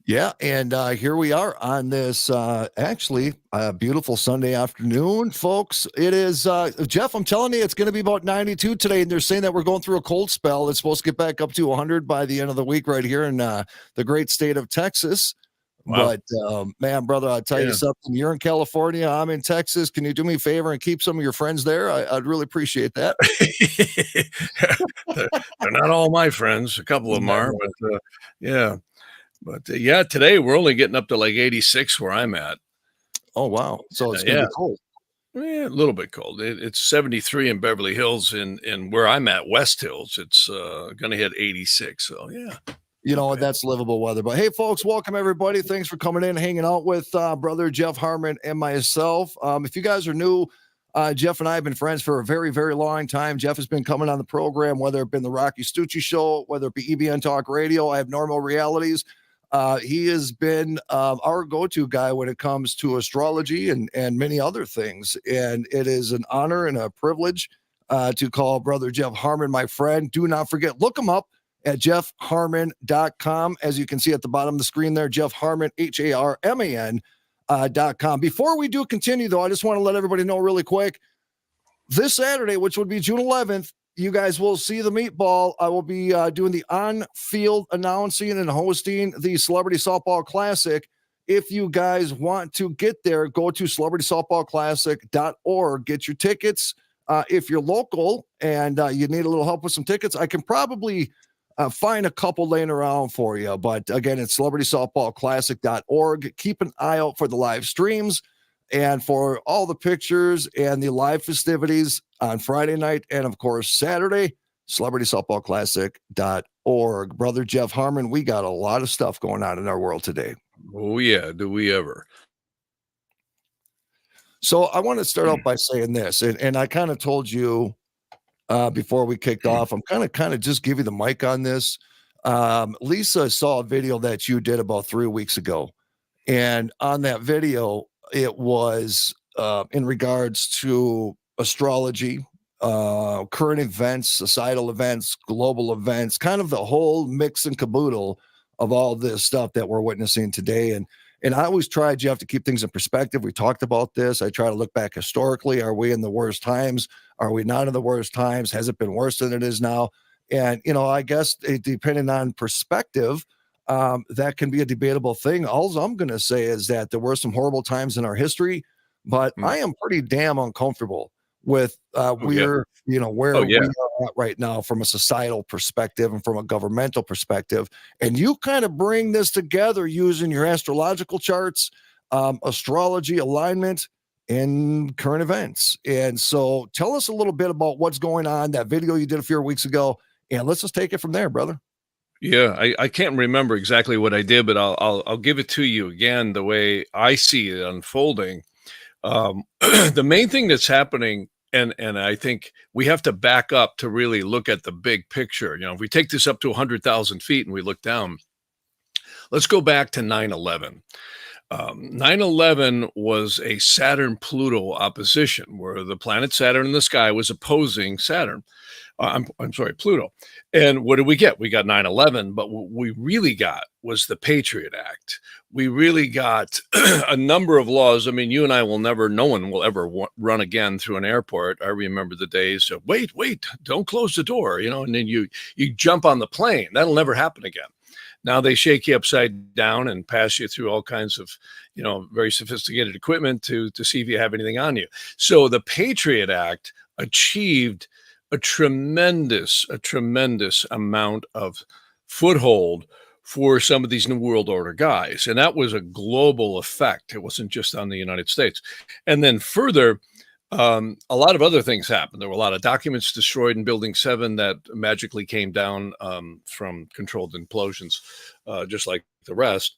Yeah, and here we are on this actually beautiful Sunday afternoon, folks. It is Jeff. I'm telling you, it's going to be about 92 today, and they're saying that we're going through a cold spell. It's supposed to get back up to 100 by the end of the week, right here in the great state of Texas. Wow. But man, brother, I'll tell you something. You're in California. I'm in Texas. Can you do me a favor and keep some of your friends there? I'd really appreciate that. they're not all my friends. A couple of them are, but yeah. But yeah, today we're only getting up to like 86 where I'm at. Oh, wow. So it's going to be cold. Yeah, a little bit cold. It's 73 in Beverly Hills, and where I'm at, West Hills, it's going to hit 86. So yeah. You know, that's livable weather. But hey, folks, welcome everybody. Thanks for coming in, hanging out with brother Jeff Harman and myself. If you guys are new, Jeff and I have been friends for a very, very long time. Jeff has been coming on the program, whether it been the Rocky Stucci Show, whether it be EBN Talk Radio, I Have Normal Realities. He has been our go-to guy when it comes to astrology and many other things. And it is an honor and a privilege to call brother Jeff Harman my friend. Do not forget, look him up at jeffharman.com. As you can see at the bottom of the screen there, Jeff Harman, HARMAN.com. Before we do continue, though, I just want to let everybody know really quick. This Saturday, which would be June 11th, you guys will see the meatball. I will be doing the on-field announcing and hosting the Celebrity Softball Classic. If you guys want to get there, go to celebritysoftballclassic.org. Get your tickets. If you're local and you need a little help with some tickets, I can probably find a couple laying around for you. But again, it's celebritysoftballclassic.org. Keep an eye out for the live streams and for all the pictures and the live festivities on Friday night and, of course, Saturday, celebritysoftballclassic.org. Brother Jeff Harman, we got a lot of stuff going on in our world today. Oh, yeah. Do we ever? So I want to start out by saying this, and I kind of told you before we kicked off, I'm kind of just give you the mic on this. Lisa saw a video that you did about 3 weeks ago. And on that video, it was in regards to astrology, current events, societal events, global events, kind of the whole mix and caboodle of all this stuff that we're witnessing today. And I always try, Jeff, to keep things in perspective. We talked about this. I try to look back historically. Are we in the worst times? Are we not in the worst times? Has it been worse than it is now? And, you know, I guess depending on perspective, that can be a debatable thing. All I'm going to say is that there were some horrible times in our history, but I am pretty damn uncomfortable with where we are at right now from a societal perspective and from a governmental perspective. And you kind of bring this together using your astrological charts, astrology alignment, and current events. And so tell us a little bit about what's going on, that video you did a few weeks ago, and let's just take it from there, brother. Yeah, I can't remember exactly what I did, but I'll give it to you again the way I see it unfolding. The main thing that's happening, and I think we have to back up to really look at the big picture. You know, if we take this up to 100,000 feet and we look down, let's go back to 9/11. 9/11 was a Saturn-Pluto opposition where the planet Saturn in the sky was opposing Saturn. I'm sorry, Pluto. And what did we get? We got 9/11, but what we really got was the Patriot Act. We really got a number of laws. I mean, you and I will never, no one will ever run again through an airport. I remember the days of, wait, don't close the door, you know, and then you jump on the plane. That'll never happen again. Now they shake you upside down and pass you through all kinds of, you know, very sophisticated equipment to see if you have anything on you. So the Patriot Act achieved a tremendous amount of foothold for some of these New World Order guys. And that was a global effect. It wasn't just on the United States. And then further, a lot of other things happened. There were a lot of documents destroyed in Building 7 that magically came down from controlled implosions, just like the rest.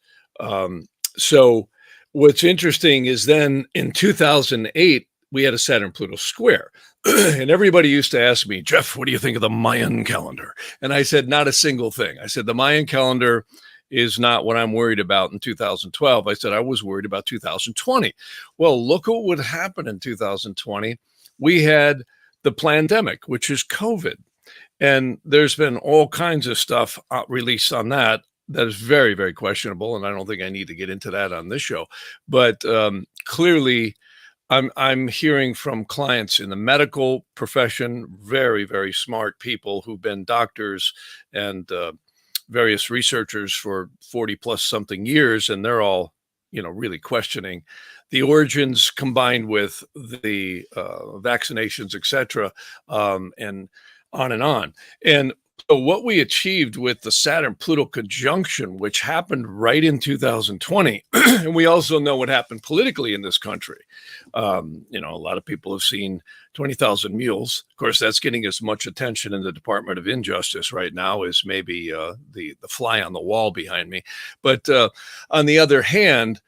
So what's interesting is then in 2008, we had a Saturn-Pluto square. And everybody used to ask me, Jeff, what do you think of the Mayan calendar? And I said, not a single thing. I said, the Mayan calendar is not what I'm worried about in 2012. I said, I was worried about 2020. Well, look what would happen in 2020. We had the pandemic, which is COVID. And there's been all kinds of stuff released on that. That is very, very questionable, and I don't think I need to get into that on this show. But clearly, I'm hearing from clients in the medical profession, very, very smart people who've been doctors and various researchers for 40 plus something years, and they're all, really questioning the origins combined with the vaccinations, etc., and on and on. And so what we achieved with the Saturn-Pluto conjunction, which happened right in 2020, and we also know what happened politically in this country. A lot of people have seen 20,000 Mules. Of course, that's getting as much attention in the Department of Injustice right now as maybe the fly on the wall behind me. But on the other hand,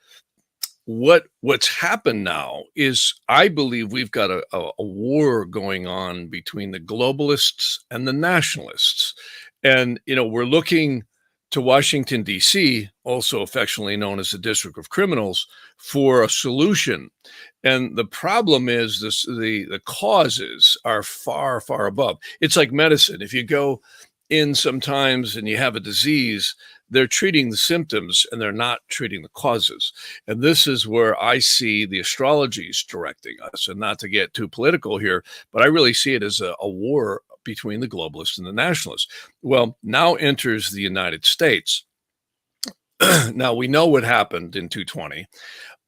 what's happened now is I believe we've got a war going on between the globalists and the nationalists. And, we're looking to Washington, D.C., also affectionately known as the District of Criminals, for a solution. And the problem is the causes are far, far above. It's like medicine. If you go in sometimes and you have a disease, they're treating the symptoms and they're not treating the causes. And this is where I see the astrologies directing us. And not to get too political here, but I really see it as a war between the globalists and the nationalists. Well, now enters the United States. Now, we know what happened in 220,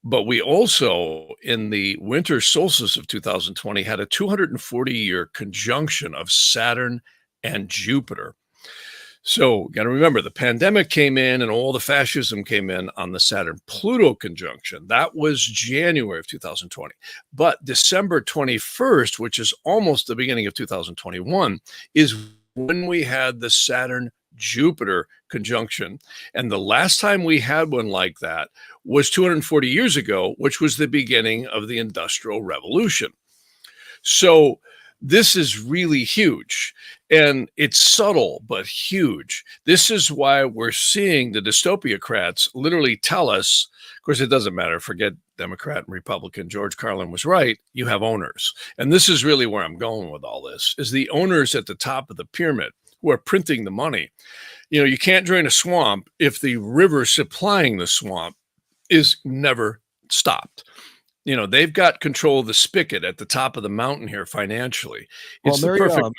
but we also, in the winter solstice of 2020, had a 240-year conjunction of Saturn and Jupiter. So got to remember, the pandemic came in and all the fascism came in on the Saturn-Pluto conjunction. That was January of 2020. But December 21st, which is almost the beginning of 2021, is when we had the Saturn-Jupiter conjunction. And the last time we had one like that was 240 years ago, which was the beginning of the Industrial Revolution. So this is really huge, and it's subtle but huge. This is why we're seeing the dystopiacrats literally tell us, of course, it doesn't matter, forget Democrat and Republican, George Carlin was right, you have owners. And this is really where I'm going with all this, is the owners at the top of the pyramid who are printing the money. You can't drain a swamp if the river supplying the swamp is never stopped. They've got control of the spigot at the top of the mountain here financially. It's Well, the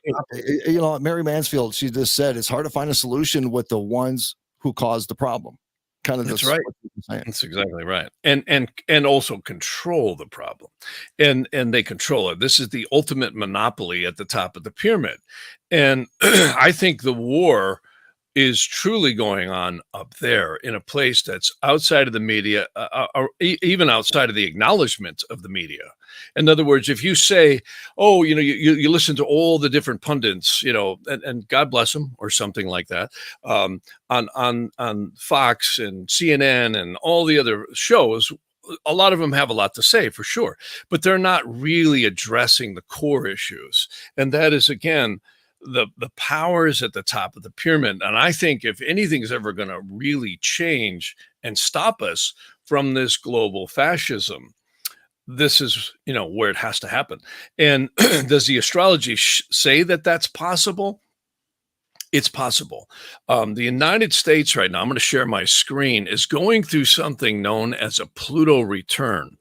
perfect. Mary Mansfield, she just said it's hard to find a solution with the ones who caused the problem. Kind of That's right. That's exactly right. And also control the problem. And they control it. This is the ultimate monopoly at the top of the pyramid. And I think the war is truly going on up there in a place that's outside of the media, or even outside of the acknowledgement of the media. In other words, if you say, oh, you listen to all the different pundits, and God bless them or something like that, on Fox and CNN and all the other shows, a lot of them have a lot to say for sure, but they're not really addressing the core issues. And that is, again, the powers at the top of the pyramid. And I think if anything's ever going to really change and stop us from this global fascism, this is, where it has to happen. And does the astrology say that that's possible? It's possible. The United States right now, I'm going to share my screen, is going through something known as a Pluto return.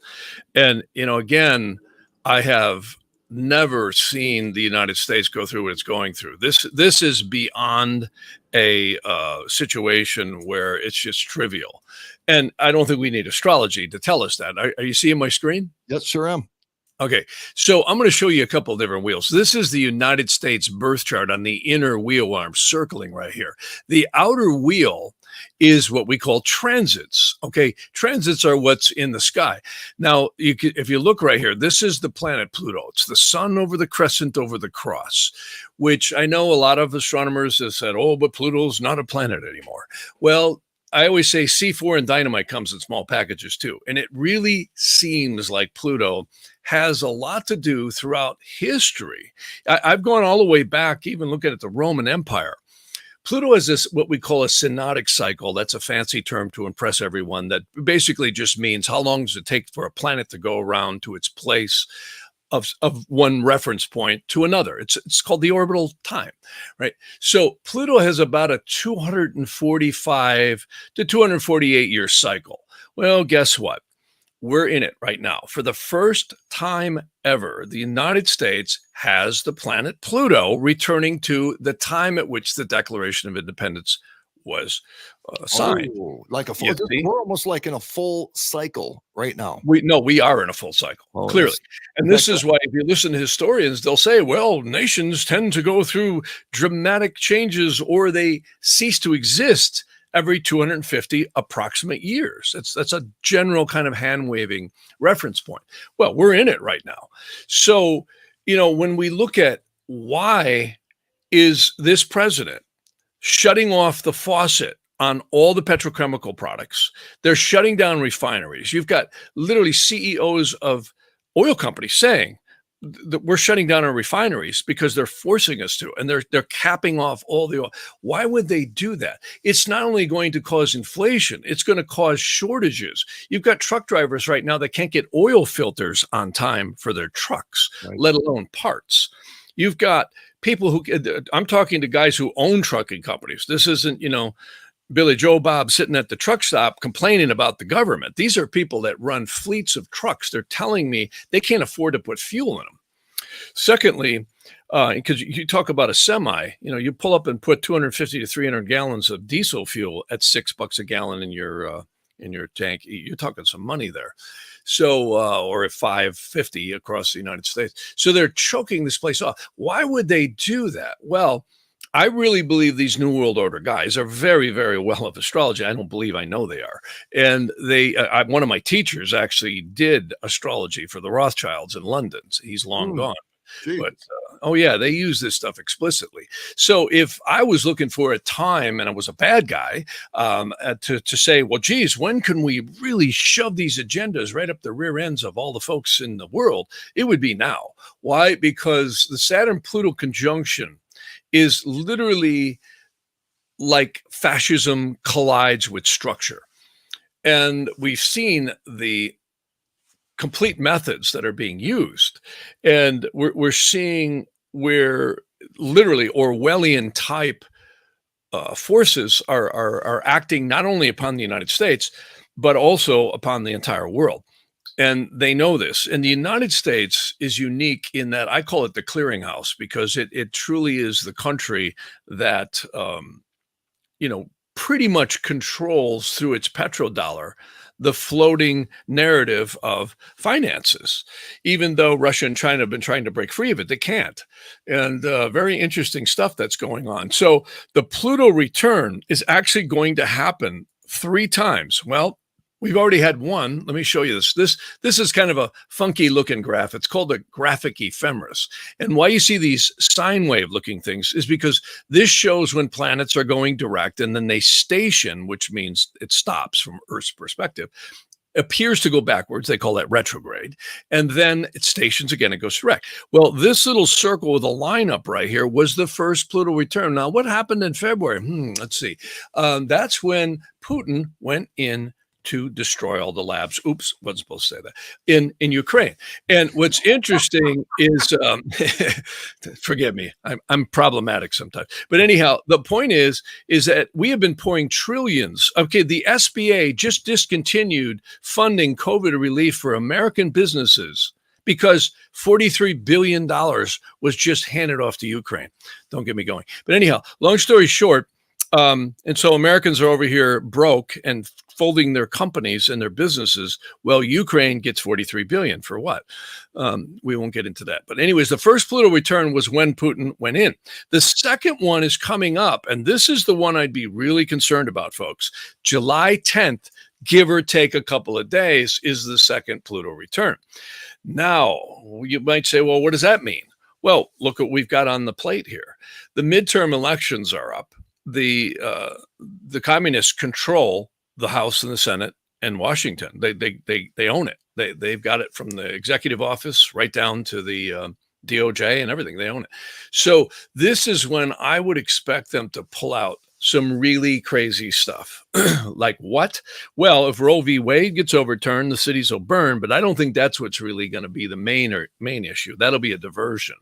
And, again, I have never seen the United States go through what it's going through. This is beyond a situation where it's just trivial. And I don't think we need astrology to tell us that. Are you seeing my screen? Yes, sure am. Okay, so I'm going to show you a couple of different wheels. This is the United States birth chart on the inner wheel I'm circling right here. The outer wheel is what we call transits. Okay, transits are what's in the sky. Now, if you look right here, this is the planet Pluto. It's the sun over the crescent over the cross, which I know a lot of astronomers have said, oh, but Pluto's not a planet anymore. Well, I always say C4 and dynamite comes in small packages too. And it really seems like Pluto has a lot to do throughout history. I've gone all the way back, even looking at the Roman Empire. Pluto has this, what we call a synodic cycle. That's a fancy term to impress everyone. That basically just means how long does it take for a planet to go around to its place of one reference point to another. It's called the orbital time, right? So Pluto has about a 245 to 248 year cycle. Well, guess what? We're in it right now. For the first time ever, the United States has the planet Pluto returning to the time at which the Declaration of Independence was signed. Oh, like a full, You see? we're almost like in a full cycle right now. We are in a full cycle, Oh, clearly. And that's this is why if you listen to historians, they'll say, well, nations tend to go through dramatic changes or they cease to exist every 250 approximate years. That's a general kind of hand-waving reference point. Well, we're in it right now. So, when we look at why is this president shutting off the faucet on all the petrochemical products, they're shutting down refineries. You've got literally CEOs of oil companies saying that we're shutting down our refineries because they're forcing us to, and they're capping off all the oil. Why would they do that? It's not only going to cause inflation, it's going to cause shortages. You've got truck drivers right now that can't get oil filters on time for their trucks, right. let alone parts. You've got people who, I'm talking to guys who own trucking companies. This isn't, Billy Joe Bob sitting at the truck stop complaining about the government. These are people that run fleets of trucks. They're telling me they can't afford to put fuel in them. Secondly, because you talk about a semi, you pull up and put 250 to 300 gallons of diesel fuel at $6 a gallon in your tank. You're talking some money there. So, or at 550 across the United States. So they're choking this place off. Why would they do that? Well, I really believe these New World Order guys are very, very well of astrology. I don't believe I know they are. And one of my teachers actually did astrology for the Rothschilds in London. He's long gone. Geez. But oh yeah, they use this stuff explicitly. So if I was looking for a time and I was a bad guy, to say, well, geez, when can we really shove these agendas right up the rear ends of all the folks in the world? It would be now. Why? Because the Saturn-Pluto conjunction is literally like fascism collides with structure. And we've seen the complete methods that are being used. And we're seeing where literally Orwellian type forces are acting not only upon the United States, but also upon the entire world. And they know this. And the United States is unique in that I call it the clearinghouse because it truly is the country that, pretty much controls through its petrodollar the floating narrative of finances, even though Russia and China have been trying to break free of it, they can't. And very interesting stuff that's going on. So the Pluto return is actually going to happen 3 times. Well, we've already had one. Let me show you this. This is kind of a funky looking graph. It's called a graphic ephemeris. And why you see these sine wave looking things is because this shows when planets are going direct and then they station, which means it stops from Earth's perspective, appears to go backwards. They call that retrograde. And then it stations again, it goes direct. Well, this little circle with a lineup right here was the first Pluto return. Now, what happened in February? Let's see. That's when Putin went in to destroy all the labs. Oops, wasn't supposed to say that in Ukraine. And what's interesting is, forgive me, I'm problematic sometimes. But anyhow, the point is that we have been pouring trillions. Okay, the SBA just discontinued funding COVID relief for American businesses because $43 billion was just handed off to Ukraine. Don't get me going. But anyhow, long story short, and so Americans are over here broke and folding their companies and their businesses. Well, Ukraine gets 43 billion for what? We won't get into that. But anyways, the first Pluto return was when Putin went in. The second one is coming up, and this is the one I'd be really concerned about, folks. July 10th, give or take a couple of days, is the second Pluto return. Now, you might say, well, what does that mean? Well, look what we've got on the plate here. The midterm elections are up. The communists control the House and the Senate and Washington. They own it. They've got it from the executive office right down to the DOJ and everything. They own it. So this is when I would expect them to pull out some really crazy stuff. Like what? Well, if Roe v. Wade gets overturned, the cities will burn, but I don't think that's what's really going to be the main issue. That'll be a diversion.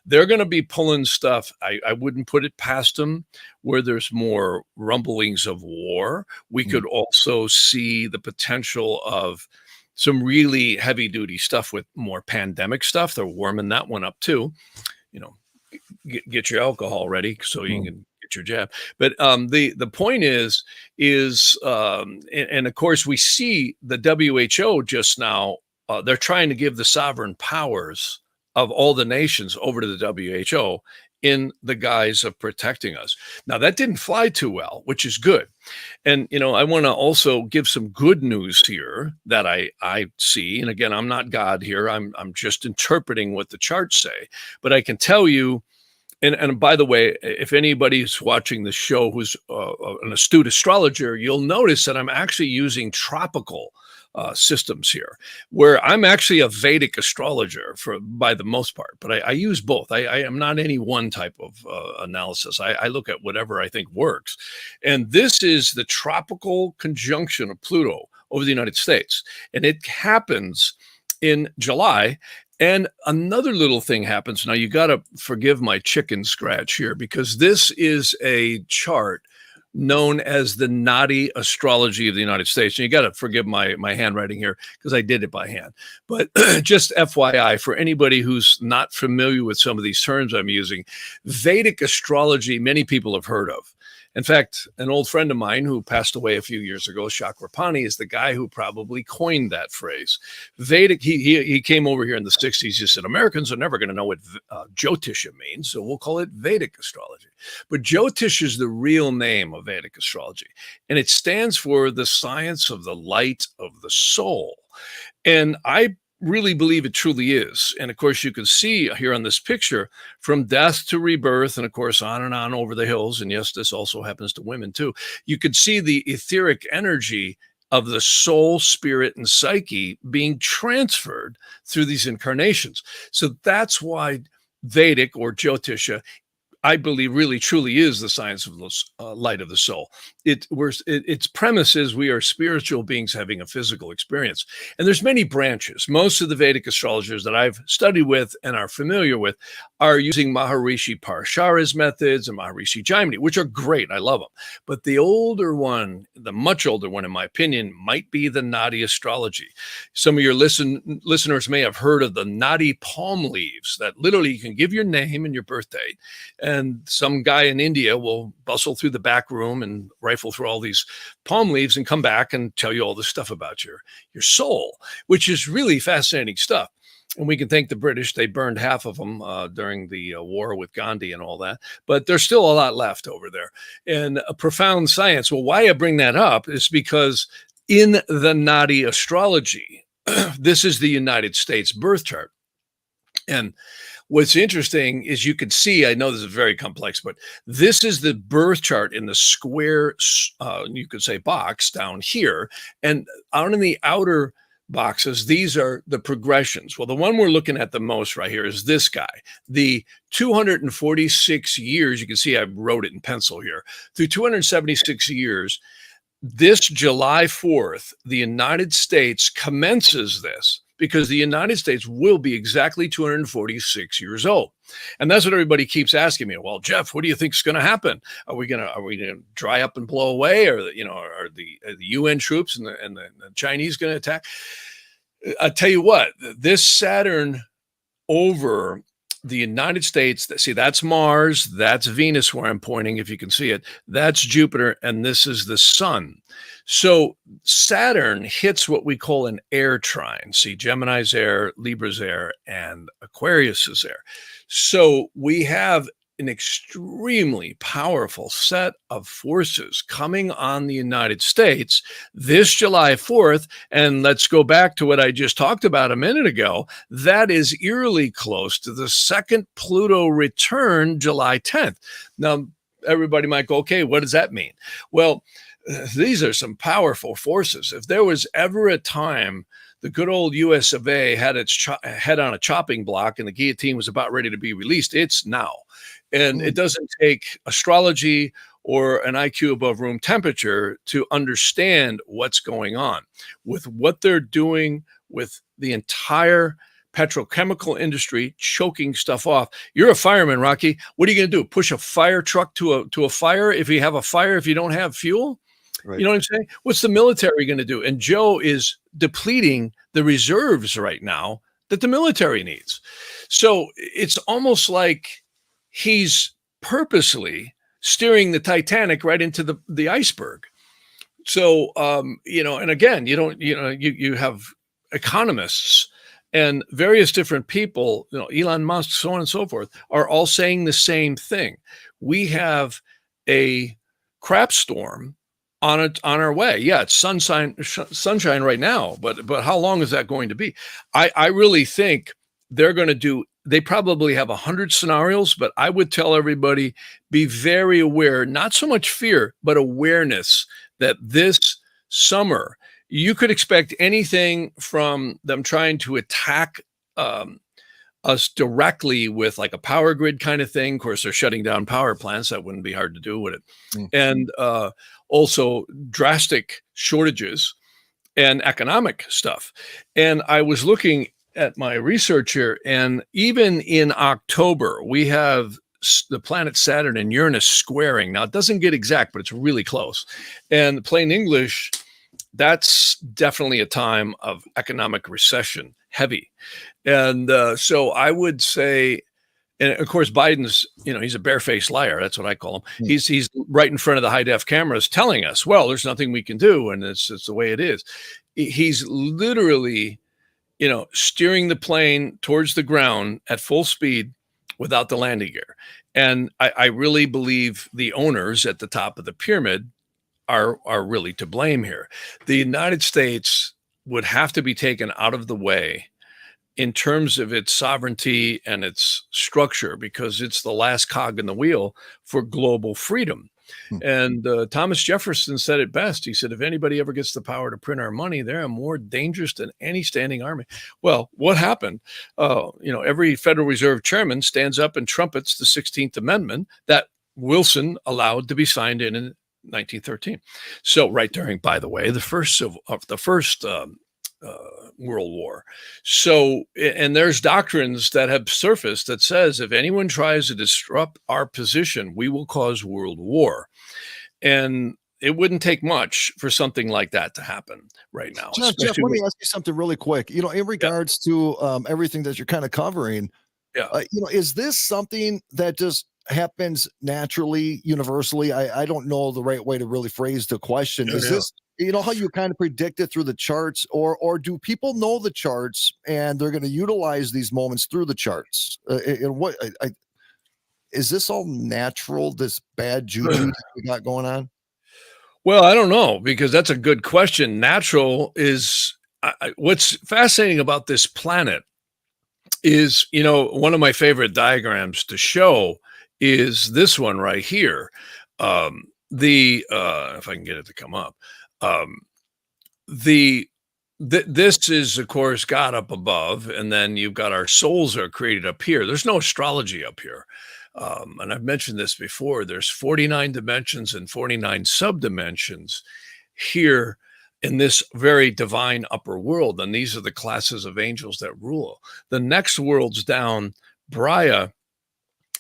They're going to be pulling stuff. I wouldn't put it past them where there's more rumblings of war. We could also see the potential of some really heavy duty stuff with more pandemic stuff. They're warming that one up too. You know, get your alcohol ready so you can get your jab. But the point is and of course we see the WHO just now. They're trying to give the sovereign powers of all the nations over to the WHO in the guise of protecting us. Now that didn't fly too well, which is good. And, I want to also give some good news here that I see. And again, I'm not God here. I'm just interpreting what the charts say, but I can tell you, and by the way, if anybody's watching the show who's an astute astrologer, you'll notice that I'm actually using tropical systems here, where I'm actually a Vedic astrologer by the most part, but I use both. I am not any one type of analysis. I look at whatever I think works. And this is the tropical conjunction of Pluto over the United States. And it happens in July. And another little thing happens. Now, you got to forgive my chicken scratch here, because this is a chart known as the Naadi Astrology of the United States. And you got to forgive my handwriting here because I did it by hand. But just FYI, for anybody who's not familiar with some of these terms I'm using, Vedic astrology, many people have heard of. In fact, an old friend of mine who passed away a few years ago, Chakrapani, is the guy who probably coined that phrase. Vedic, he came over here in the 60s. He said, Americans are never going to know what Jyotisha means, so we'll call it Vedic astrology. But Jyotish is the real name of Vedic astrology, and it stands for the science of the light of the soul. And I really believe it truly is. And of course, you can see here on this picture, from death to rebirth, and of course, on and on over the hills. And yes, this also happens to women too. You could see the etheric energy of the soul, spirit, and psyche being transferred through these incarnations. So that's why Vedic, or Jyotisha, I believe really truly is the science of the light of the soul. Its premise is we are spiritual beings having a physical experience. And there's many branches. Most of the Vedic astrologers that I've studied with and are familiar with are using Maharishi Parashara's methods and Maharishi Jaimini, which are great. I love them. But the older one, the much older one, in my opinion, might be the Naadi astrology. Some of your listeners may have heard of the Naadi palm leaves that literally you can give your name and your birth date, and some guy in India will bustle through the back room and rifle through all these palm leaves and come back and tell you all this stuff about your soul, which is really fascinating stuff. And we can thank the British. They burned half of them during the war with Gandhi and all that. But there's still a lot left over there. And a profound science. Well, why I bring that up is because in the Naadi astrology, this is the United States birth chart. And what's interesting is you could see, I know this is very complex, but this is the birth chart in the square, you could say, box down here. And out in the outer boxes, these are the progressions. Well, the one we're looking at the most right here is this guy. The 246 years, you can see I wrote it in pencil here, through 276 years, this July 4th, the United States commences this, because the United States will be exactly 246 years old. And that's what everybody keeps asking me. Well, Jeff, what do you think is going to happen? Are we going to dry up and blow away? Or, are the UN troops and the Chinese going to attack? I'll tell you what, this Saturn over the United States, see, that's Mars, that's Venus where I'm pointing, if you can see it, that's Jupiter, and this is the sun. So Saturn hits what we call an air trine. See, Gemini's air, Libra's air, and Aquarius is air. So we have an extremely powerful set of forces coming on the United States this July 4th. And let's go back to what I just talked about a minute ago. That is eerily close to the second Pluto return, July 10th. Now, everybody might go, okay, what does that mean? Well, these are some powerful forces. If there was ever a time the good old US of A had its head on a chopping block and the guillotine was about ready to be released, it's now. And it doesn't take astrology or an IQ above room temperature to understand what's going on with what they're doing with the entire petrochemical industry choking stuff off. You're a fireman, Rocky. What are you going to do? Push a fire truck to a fire if you have a fire, if you don't have fuel? Right. You know what I'm saying? What's the military going to do? And Joe is depleting the reserves right now that the military needs. So it's almost like he's purposely steering the Titanic right into the iceberg. So, and again, you have economists and various different people, Elon Musk, so on and so forth, are all saying the same thing. We have a crap storm on our way. Yeah, it's sunshine right now, but how long is that going to be? I really think they probably have 100 scenarios, but I would tell everybody, be very aware, not so much fear, but awareness that this summer, you could expect anything from them trying to attack us directly with like a power grid kind of thing. Of course, they're shutting down power plants. That wouldn't be hard to do with it. And also drastic shortages and economic stuff. And I was looking at my research here, and even in October, we have the planet Saturn and Uranus squaring. Now, it doesn't get exact, but it's really close. And plain English, that's definitely a time of economic recession, heavy. And so I would say, and of course, Biden's, he's a barefaced liar. That's what I call him. He's right in front of the high def cameras telling us, well, there's nothing we can do. And it's the way it is. He's literally, steering the plane towards the ground at full speed without the landing gear. And I really believe the owners at the top of the pyramid are really to blame here. The United States would have to be taken out of the way in terms of its sovereignty and its structure, because it's the last cog in the wheel for global freedom. And Thomas Jefferson said it best. He said, if anybody ever gets the power to print our money, they're more dangerous than any standing army. Well, what happened? Every Federal Reserve chairman stands up and trumpets the 16th Amendment that Wilson allowed to be signed in 1913. So right during, by the way, the first World War. So, and there's doctrines that have surfaced that says if anyone tries to disrupt our position, we will cause world war. And it wouldn't take much for something like that to happen right now. Jeff, let me ask you something really quick. In regards to everything that you're kind of covering, is this something that just happens naturally, universally? I don't know the right way to really phrase the question. Is this, how you kind of predict it through the charts, or do people know the charts and they're going to utilize these moments through the charts? And is this all natural, this bad juju that we got going on? Well, I don't know, because that's a good question. Natural is what's fascinating about this planet is, one of my favorite diagrams to show is this one right here. If I can get it to come up, this is, of course, God up above, and then you've got our souls are created up here. There's no astrology up here. And I've mentioned this before. There's 49 dimensions and 49 subdimensions here in this very divine upper world. And these are the classes of angels that rule. The next worlds down, Braya,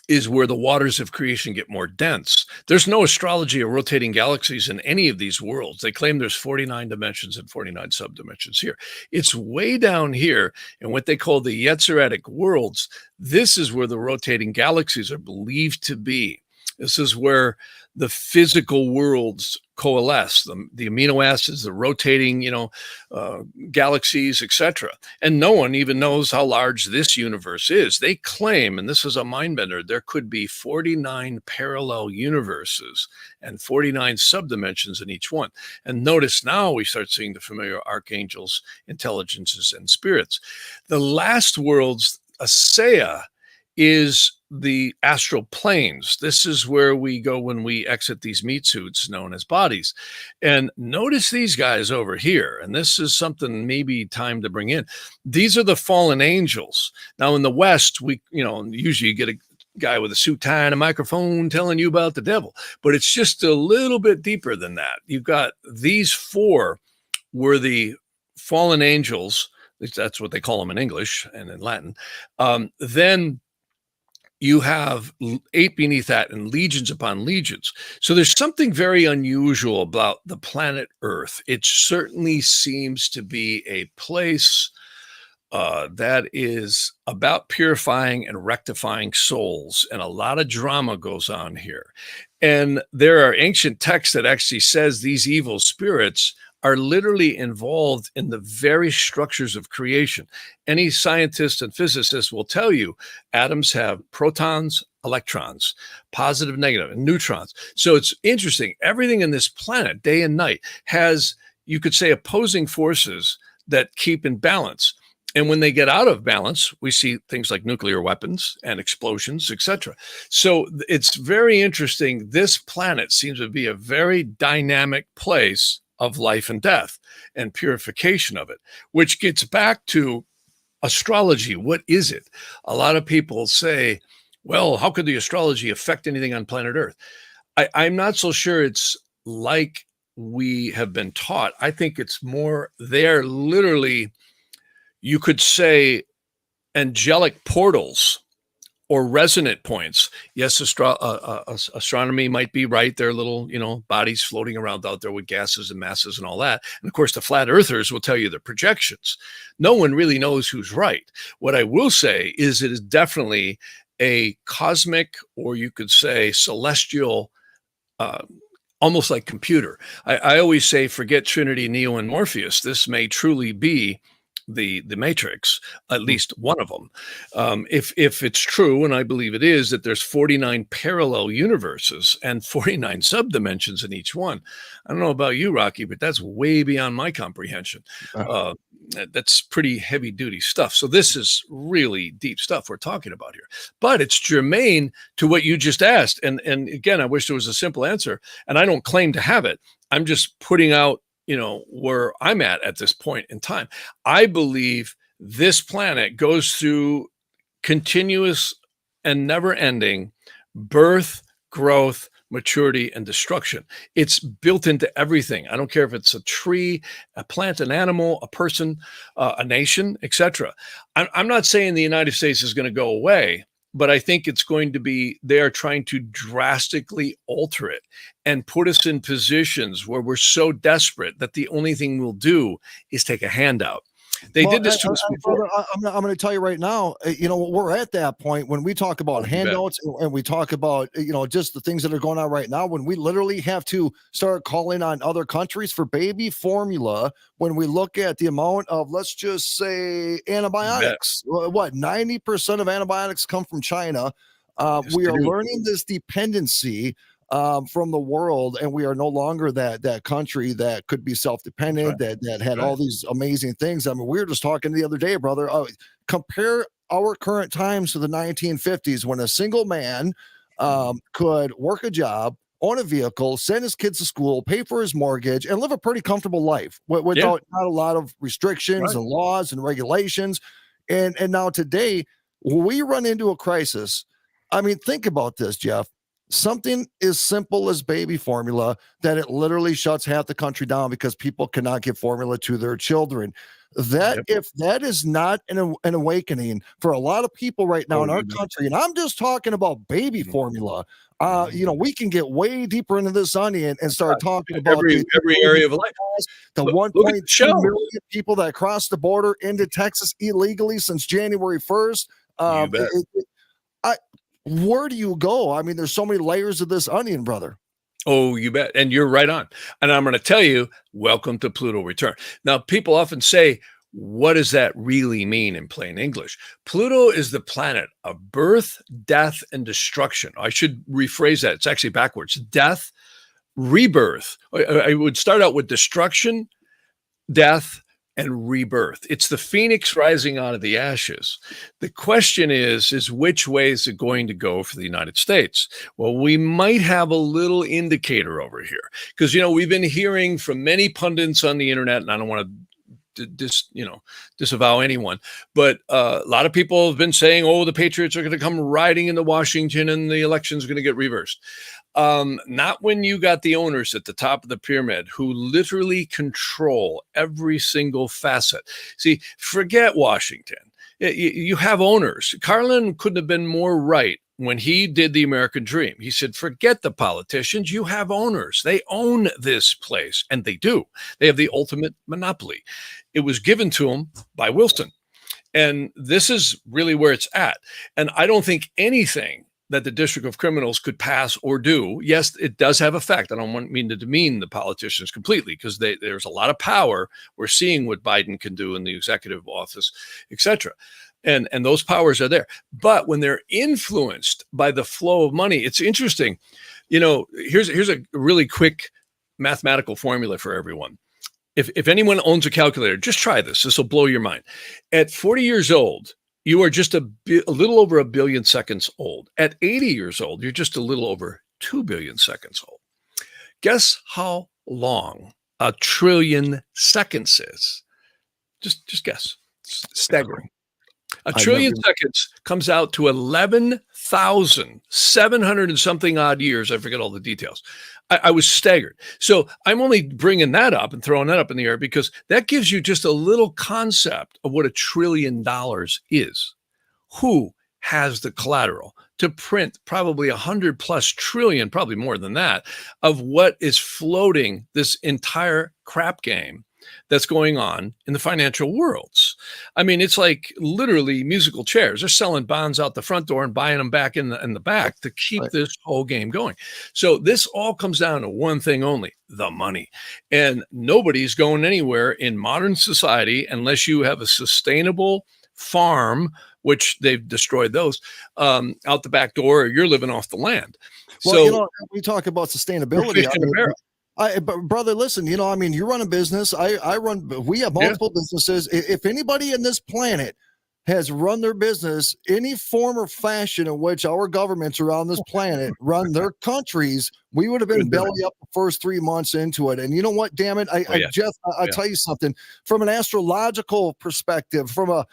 is where the waters of creation get more dense. There's no astrology or rotating galaxies in any of these worlds. They claim there's 49 dimensions and 49 subdimensions here. It's way down here in what they call the Yetziratic worlds. This is where the rotating galaxies are believed to be. This is where the physical worlds coalesce, the amino acids, the rotating, galaxies, etc. And no one even knows how large this universe is. They claim, and this is a mind bender, there could be 49 parallel universes and 49 subdimensions in each one. And notice now we start seeing the familiar archangels, intelligences, and spirits. The last worlds, Asaya, is the astral planes. This is where we go when we exit these meat suits known as bodies. And notice these guys over here. And this is something maybe time to bring in. These are the fallen angels. Now in the West, we, usually you get guy with a suit tie and a microphone telling you about the devil. But it's just a little bit deeper than that. You've got these four were the fallen angels. That's what they call them in English and in Latin. Then you have 8 beneath that and legions upon legions. So there's something very unusual about the planet Earth. It certainly seems to be a place that is about purifying and rectifying souls, and a lot of drama goes on here. And there are ancient texts that actually says these evil spirits are literally involved in the very structures of creation. Any scientist and physicist will tell you atoms have protons, electrons, positive, negative, and neutrons. So it's interesting. Everything in this planet, day and night, has, you could say, opposing forces that keep in balance. And when they get out of balance, we see things like nuclear weapons and explosions, etc. So it's very interesting. This planet seems to be a very dynamic place of life and death and purification of it, which gets back to astrology. What is it? A lot of people say, well, how could the astrology affect anything on planet Earth? I'm not so sure it's like we have been taught. I think it's more, they're literally, you could say, angelic portals or resonant points. Yes, astronomy might be right. There are little, bodies floating around out there with gases and masses and all that. And of course, the flat earthers will tell you the projections. No one really knows who's right. What I will say is it is definitely a cosmic, or you could say celestial, almost like computer. I always say, forget Trinity, Neo, and Morpheus. This may truly be the Matrix, at least one of them. If it's true, and I believe it is, that there's 49 parallel universes and 49 subdimensions in each one. I don't know about you, Rocky, but that's way beyond my comprehension. That's pretty heavy duty stuff. So this is really deep stuff we're talking about here, but it's germane to what you just asked. And again, I wish there was a simple answer, and I don't claim to have it. I'm just putting out where I'm at this point in time. I believe this planet goes through continuous and never ending birth, growth, maturity, and destruction. It's built into everything. I don't care if it's a tree, a plant, an animal, a person, a nation, etc. I'm not saying the United States is going to go away, but I think it's going to be, they are trying to drastically alter it and put us in positions where we're so desperate that the only thing we'll do is take a handout. They did this to us before. I'm going to tell you right now, we're at that point when we talk about handouts and we talk about, just the things that are going on right now, when we literally have to start calling on other countries for baby formula, when we look at the amount of, let's just say, antibiotics, what, 90% of antibiotics come from China. We are learning this dependency from the world, and we are no longer that country that could be self-dependent, that had all these amazing things. I mean, we were just talking the other day, brother. Compare our current times to the 1950s, when a single man could work a job, own a vehicle, send his kids to school, pay for his mortgage, and live a pretty comfortable life without not a lot of restrictions and laws and regulations. And now today, we run into a crisis. I mean, think about this, Jeff. Something as simple as baby formula, that it literally shuts half the country down because people cannot give formula to their children. That if that is not an awakening for a lot of people right now in our country, and I'm just talking about baby formula, we can get way deeper into this onion and start talking about every area of life. The 1.2 million people that crossed the border into Texas illegally since January 1st. Where do you go? I mean, there's so many layers of this onion, brother. Oh, you bet. And you're right on. And I'm going to tell you, welcome to Pluto Return. Now, people often say, what does that really mean in plain English? Pluto is the planet of birth, death, and destruction. I should rephrase that. It's actually backwards. Death, rebirth. I would start out with destruction, death, and rebirth. It's the phoenix rising out of the ashes. The question is which way is it going to go for the United States? Well, we might have a little indicator over here, because, we've been hearing from many pundits on the internet, and I don't want to disavow anyone. But a lot of people have been saying, oh, the Patriots are going to come riding into Washington and the election's going to get reversed. Not when you got the owners at the top of the pyramid who literally control every single facet. See, forget Washington. You have owners. Carlin couldn't have been more right when he did the American dream. He said, forget the politicians. You have owners. They own this place. And they do. They have the ultimate monopoly. It was given to them by Wilson. And this is really where it's at. And I don't think anything that the District of Criminals could pass or do. Yes, it does have effect. I don't mean to demean the politicians completely, because there's a lot of power. We're seeing what Biden can do in the executive office, et cetera. And those powers are there. But when they're influenced by the flow of money, it's interesting. Here's a really quick mathematical formula for everyone. If anyone owns a calculator, just try this. This will blow your mind. At 40 years old, you are just a little over 1 billion seconds old. At 80 years old, you're just a little over 2 billion seconds old. Guess how long 1 trillion seconds is? Just guess. It's staggering. A trillion seconds comes out to 11,700 and something odd years. I forget all the details. I was staggered. So I'm only bringing that up and throwing that up in the air because that gives you just a little concept of what $1 trillion is. Who has the collateral to print probably 100+ trillion, probably more than that, of what is floating this entire crap game that's going on in the financial worlds? I mean, it's like literally musical chairs. They're selling bonds out the front door and buying them back in the back to keep this whole game going. So this all comes down to one thing only: the money. And nobody's going anywhere in modern society unless you have a sustainable farm, which they've destroyed those, out the back door, or you're living off the land. Well, so we talk about sustainability. But brother, listen, you run a business. We have multiple businesses. If anybody in this planet has run their business any form or fashion in which our governments around this planet run their countries, we would have been belly up the first 3 months into it. And you know what, damn it, Jeff, I'll tell you something. From an astrological perspective, from a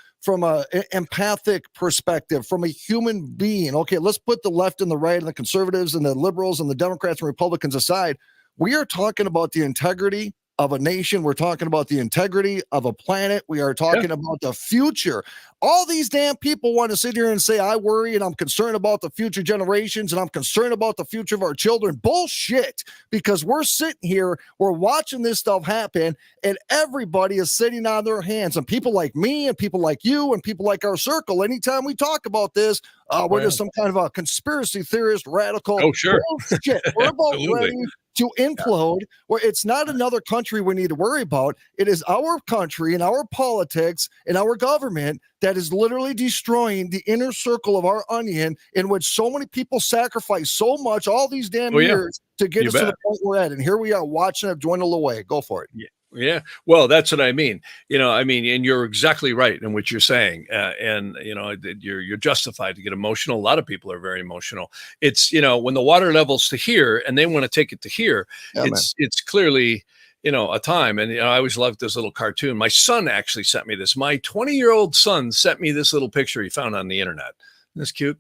empathic perspective, from a human being, okay, let's put the left and the right and the conservatives and the liberals and the Democrats and Republicans aside. We are talking about the integrity of a nation. We're talking about the integrity of a planet. We are talking about the future. All these damn people want to sit here and say, I worry and I'm concerned about the future generations and I'm concerned about the future of our children. Bullshit. Because we're sitting here, we're watching this stuff happen, and everybody is sitting on their hands. And people like me and people like you and people like our circle, anytime we talk about this, we're just some kind of a conspiracy theorist, radical. Oh, sure. Bullshit. We're about ready to implode, where it's not another country we need to worry about. It is our country and our politics and our government that is literally destroying the inner circle of our onion, in which so many people sacrifice so much all these damn years to get us to the point we're at. And here we are watching it dwindle away. Go for it. Yeah. Well, that's what I mean. And you're exactly right in what you're saying. You're justified to get emotional. A lot of people are very emotional. It's, when the water level's to here and they want to take it to here, it's clearly, a time. And, I always loved this little cartoon. My son actually sent me this. My 20-year-old son sent me this little picture he found on the internet. Isn't this cute?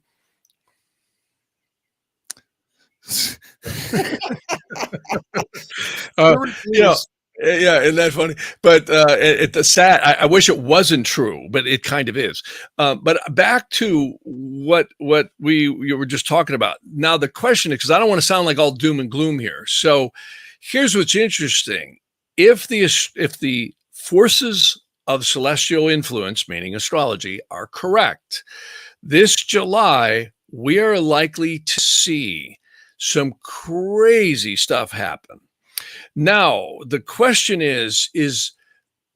Yeah, isn't that funny? But I wish it wasn't true, but it kind of is. But back to what you were just talking about. Now the question is, because I don't want to sound like all doom and gloom here. So here's what's interesting: if the forces of celestial influence, meaning astrology, are correct, this July we are likely to see some crazy stuff happen. Now, the question is,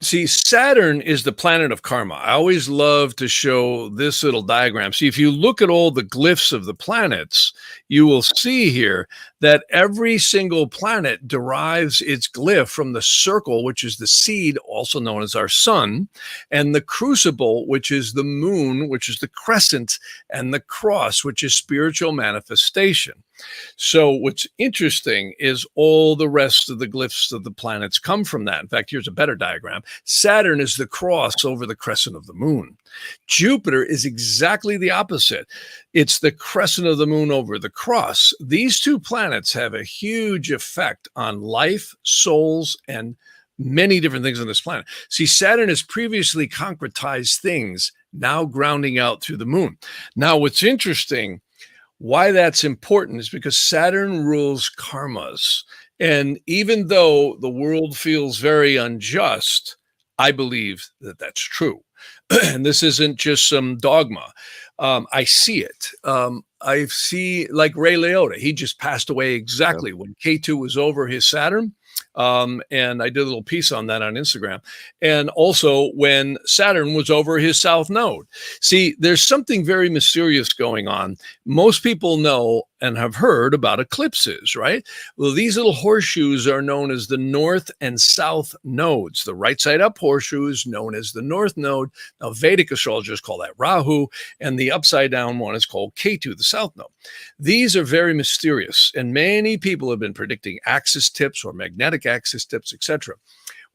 Saturn is the planet of karma. I always love to show this little diagram. See, if you look at all the glyphs of the planets, you will see here that every single planet derives its glyph from the circle, which is the seed, also known as our sun, and the crucible, which is the moon, which is the crescent, and the cross, which is spiritual manifestation. So what's interesting is all the rest of the glyphs of the planets come from that. In fact, here's a better diagram. Saturn is the cross over the crescent of the moon. Jupiter is exactly the opposite. It's the crescent of the moon over the cross. These two planets have a huge effect on life, souls, and many different things on this planet. See, Saturn has previously concretized things, now grounding out through the moon. Now, what's interesting, why that's important, is because Saturn rules karmas. And even though the world feels very unjust, I believe that that's true. And this isn't just some dogma. I see it. I see, like Ray Liotta, he just passed away exactly when K2 was over his Saturn. And I did a little piece on that on Instagram. And also when Saturn was over his south node. See, there's something very mysterious going on. Most people know and have heard about eclipses, right? Well, these little horseshoes are known as the north and south nodes. The right side up horseshoe is known as the north node. Now, Vedic astrologers call that Rahu, and the upside down one is called Ketu, the south node. These are very mysterious, and many people have been predicting axis tips or magnetic axis tips, etc.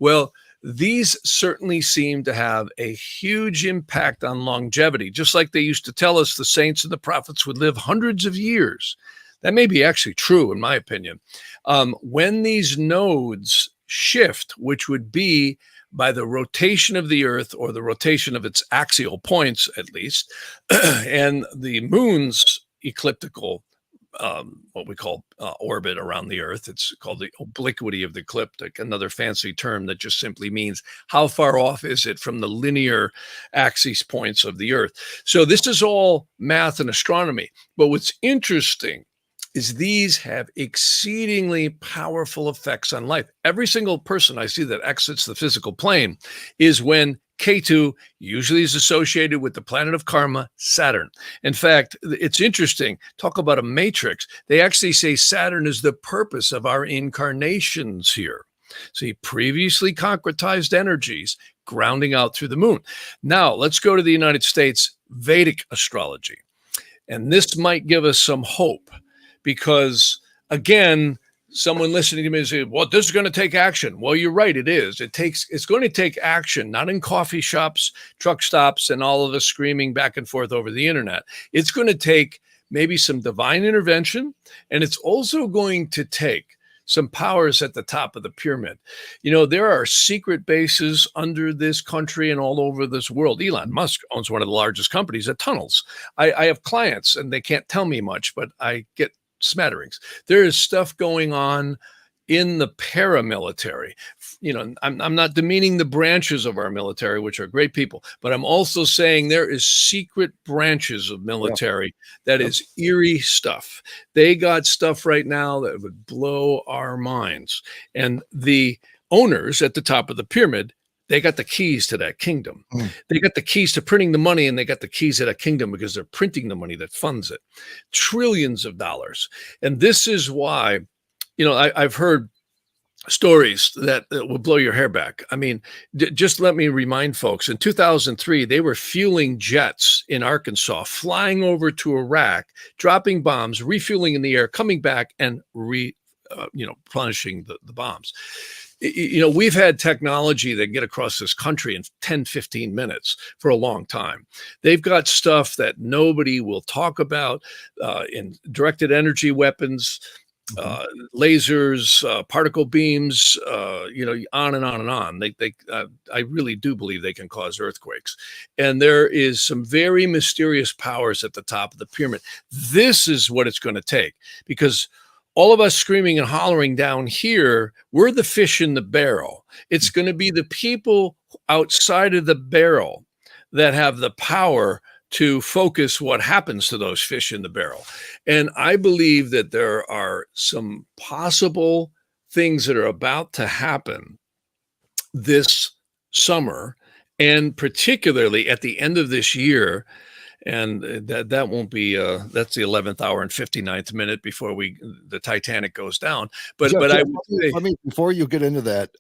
Well, these certainly seem to have a huge impact on longevity, just like they used to tell us the saints and the prophets would live hundreds of years. That may be actually true, in my opinion. When these nodes shift, which would be by the rotation of the Earth or the rotation of its axial points, at least, and the moon's ecliptical what we call orbit around the Earth. It's called the obliquity of the ecliptic, another fancy term that just simply means how far off is it from the linear axis points of the Earth. So this is all math and astronomy. But what's interesting is these have exceedingly powerful effects on life. Every single person I see that exits the physical plane is when K2 usually is associated with the planet of karma, Saturn. In fact, it's interesting. Talk about a matrix. They actually say Saturn is the purpose of our incarnations here. See, previously concretized energies grounding out through the moon. Now, let's go to the United States Vedic astrology. And this might give us some hope because, again, someone listening to me say, well, this is going to take action. Well, you're right. It is. It's going to take action, not in coffee shops, truck stops, and all of us screaming back and forth over the internet. It's going to take maybe some divine intervention. And it's also going to take some powers at the top of the pyramid. You know, there are secret bases under this country and all over this world. Elon Musk owns one of the largest companies at tunnels. I have clients and they can't tell me much, but I get smatterings. There is stuff going on in the paramilitary. You know, I'm not demeaning the branches of our military, which are great people, but I'm also saying there is secret branches of military that is eerie stuff. They got stuff right now that would blow our minds. And the owners at the top of the pyramid, they got the keys to that kingdom. They got the keys to printing the money, and they got the keys to that kingdom because they're printing the money that funds it. Trillions of dollars. And this is why, you know, I've heard stories that will blow your hair back. I mean, just let me remind folks, in 2003, they were fueling jets in Arkansas, flying over to Iraq, dropping bombs, refueling in the air, coming back and replenishing the bombs. You know, we've had technology that get across this country in 10, 15 minutes for a long time. They've got stuff that nobody will talk about in directed energy weapons, lasers, particle beams, you know, on and on and on. I really do believe they can cause earthquakes. And there is some very mysterious powers at the top of the pyramid. This is what it's going to take, because all of us screaming and hollering down here, we're the fish in the barrel. It's going to be the people outside of the barrel that have the power to focus what happens to those fish in the barrel. And I believe that there are some possible things that are about to happen this summer, and particularly at the end of this year. And that won't be that's the 11th hour and 59th minute before the Titanic goes down. But I mean, before you get into that,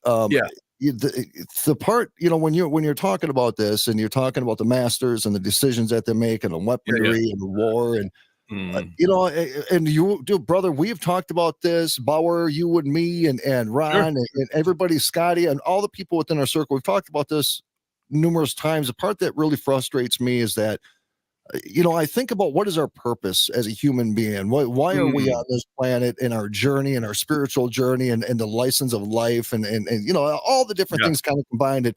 it's the part, you know, when you're talking about this and you're talking about the masters and the decisions that they're making and weaponry and the war, and Mm. You know, and you do, brother, we've talked about this, Bauer, you and me and Sure. Ron and everybody, Scotty, and all the people within our circle. We've talked about this numerous times. The part that really frustrates me is that, you know, I think about what is our purpose as a human being? Why are we Mm. on this planet in our journey and our spiritual journey and the license of life and you know, all the different Yeah. things kind of combined. And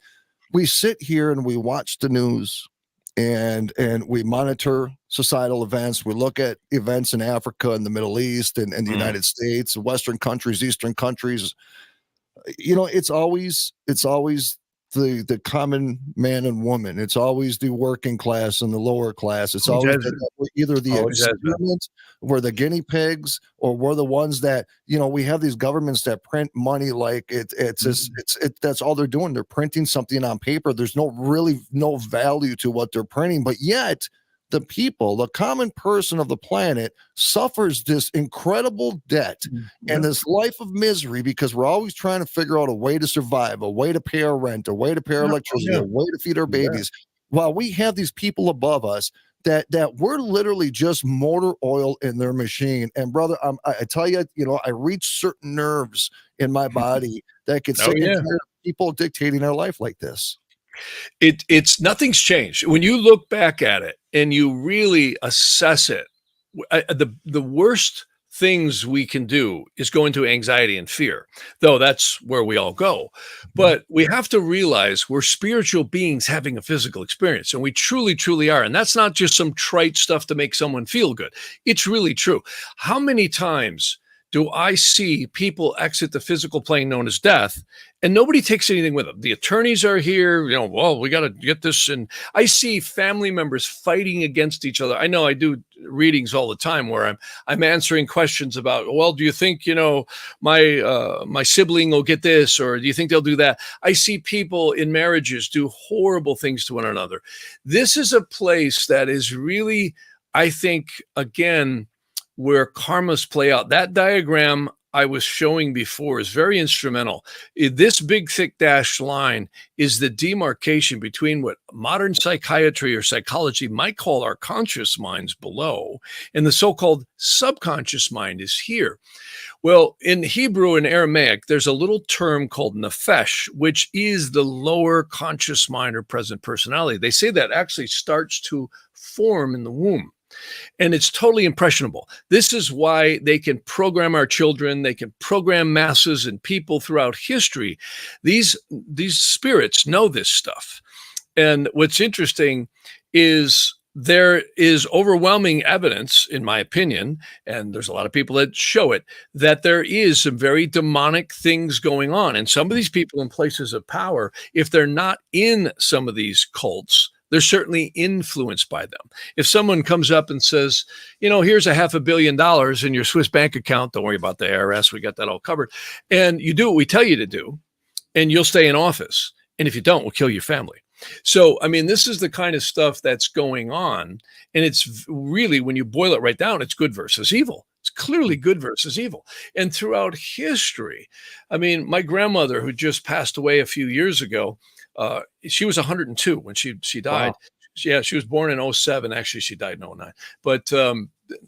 we sit here and we watch the news and we monitor societal events. We look at events in Africa and the Middle East and the Mm. United States, Western countries, Eastern countries. You know, it's always the common man and woman. It's always the working class and the lower class. It's Always always has been. we're either the Always has been. experiment, we're the guinea pigs, or we're the ones that, you know, we have these governments that print money like it's just Mm. that's all they're doing. They're printing something on paper. There's no value to what they're printing, but yet the people, the common person of the planet, suffers this incredible debt and Yeah. this life of misery because we're always trying to figure out a way to survive, a way to pay our rent, a way to pay our Yeah. Oh, electricity, yeah. a way to feed our Yeah. babies, while we have these people above us that we're literally just motor oil in their machine. And brother, I tell you, you know, I reach certain nerves in my body that get Oh, sick and yeah. tired of people dictating our life like this. It's nothing's changed. When you look back at it and you really assess it, the worst things we can do is go into anxiety and fear, though that's where we all go. But we have to realize we're spiritual beings having a physical experience, and we truly, truly are. And that's not just some trite stuff to make someone feel good. It's really true. How many times do I see people exit the physical plane known as death, and nobody takes anything with them? The attorneys are here, you know, well, we got to get this. And I see family members fighting against each other. I know I do readings all the time where I'm answering questions about, well, do you think, you know, my sibling will get this, or do you think they'll do that? I see people in marriages do horrible things to one another. This is a place that is really, I think, again, where karmas play out. That diagram I was showing before is very instrumental. This big, thick dashed line is the demarcation between what modern psychiatry or psychology might call our conscious minds below, and the so-called subconscious mind is here. Well, in Hebrew and Aramaic, there's a little term called nefesh, which is the lower conscious mind or present personality. They say that actually starts to form in the womb, and it's totally impressionable. This is why they can program our children, they can program masses and people throughout history. These spirits know this stuff. And what's interesting is there is overwhelming evidence, in my opinion, and there's a lot of people that show it, that there is some very demonic things going on. And some of these people in places of power, if they're not in some of these cults, they're certainly influenced by them. If someone comes up and says, you know, here's a $500 million in your Swiss bank account, don't worry about the IRS, we got that all covered. And you do what we tell you to do, and you'll stay in office. And if you don't, we'll kill your family. So, I mean, this is the kind of stuff that's going on. And it's really, when you boil it right down, it's good versus evil. It's clearly good versus evil. And throughout history, I mean, my grandmother, who just passed away a few years ago, she was 102 when she died. Wow. Yeah, she was born in '07. Actually, she died in '09. But so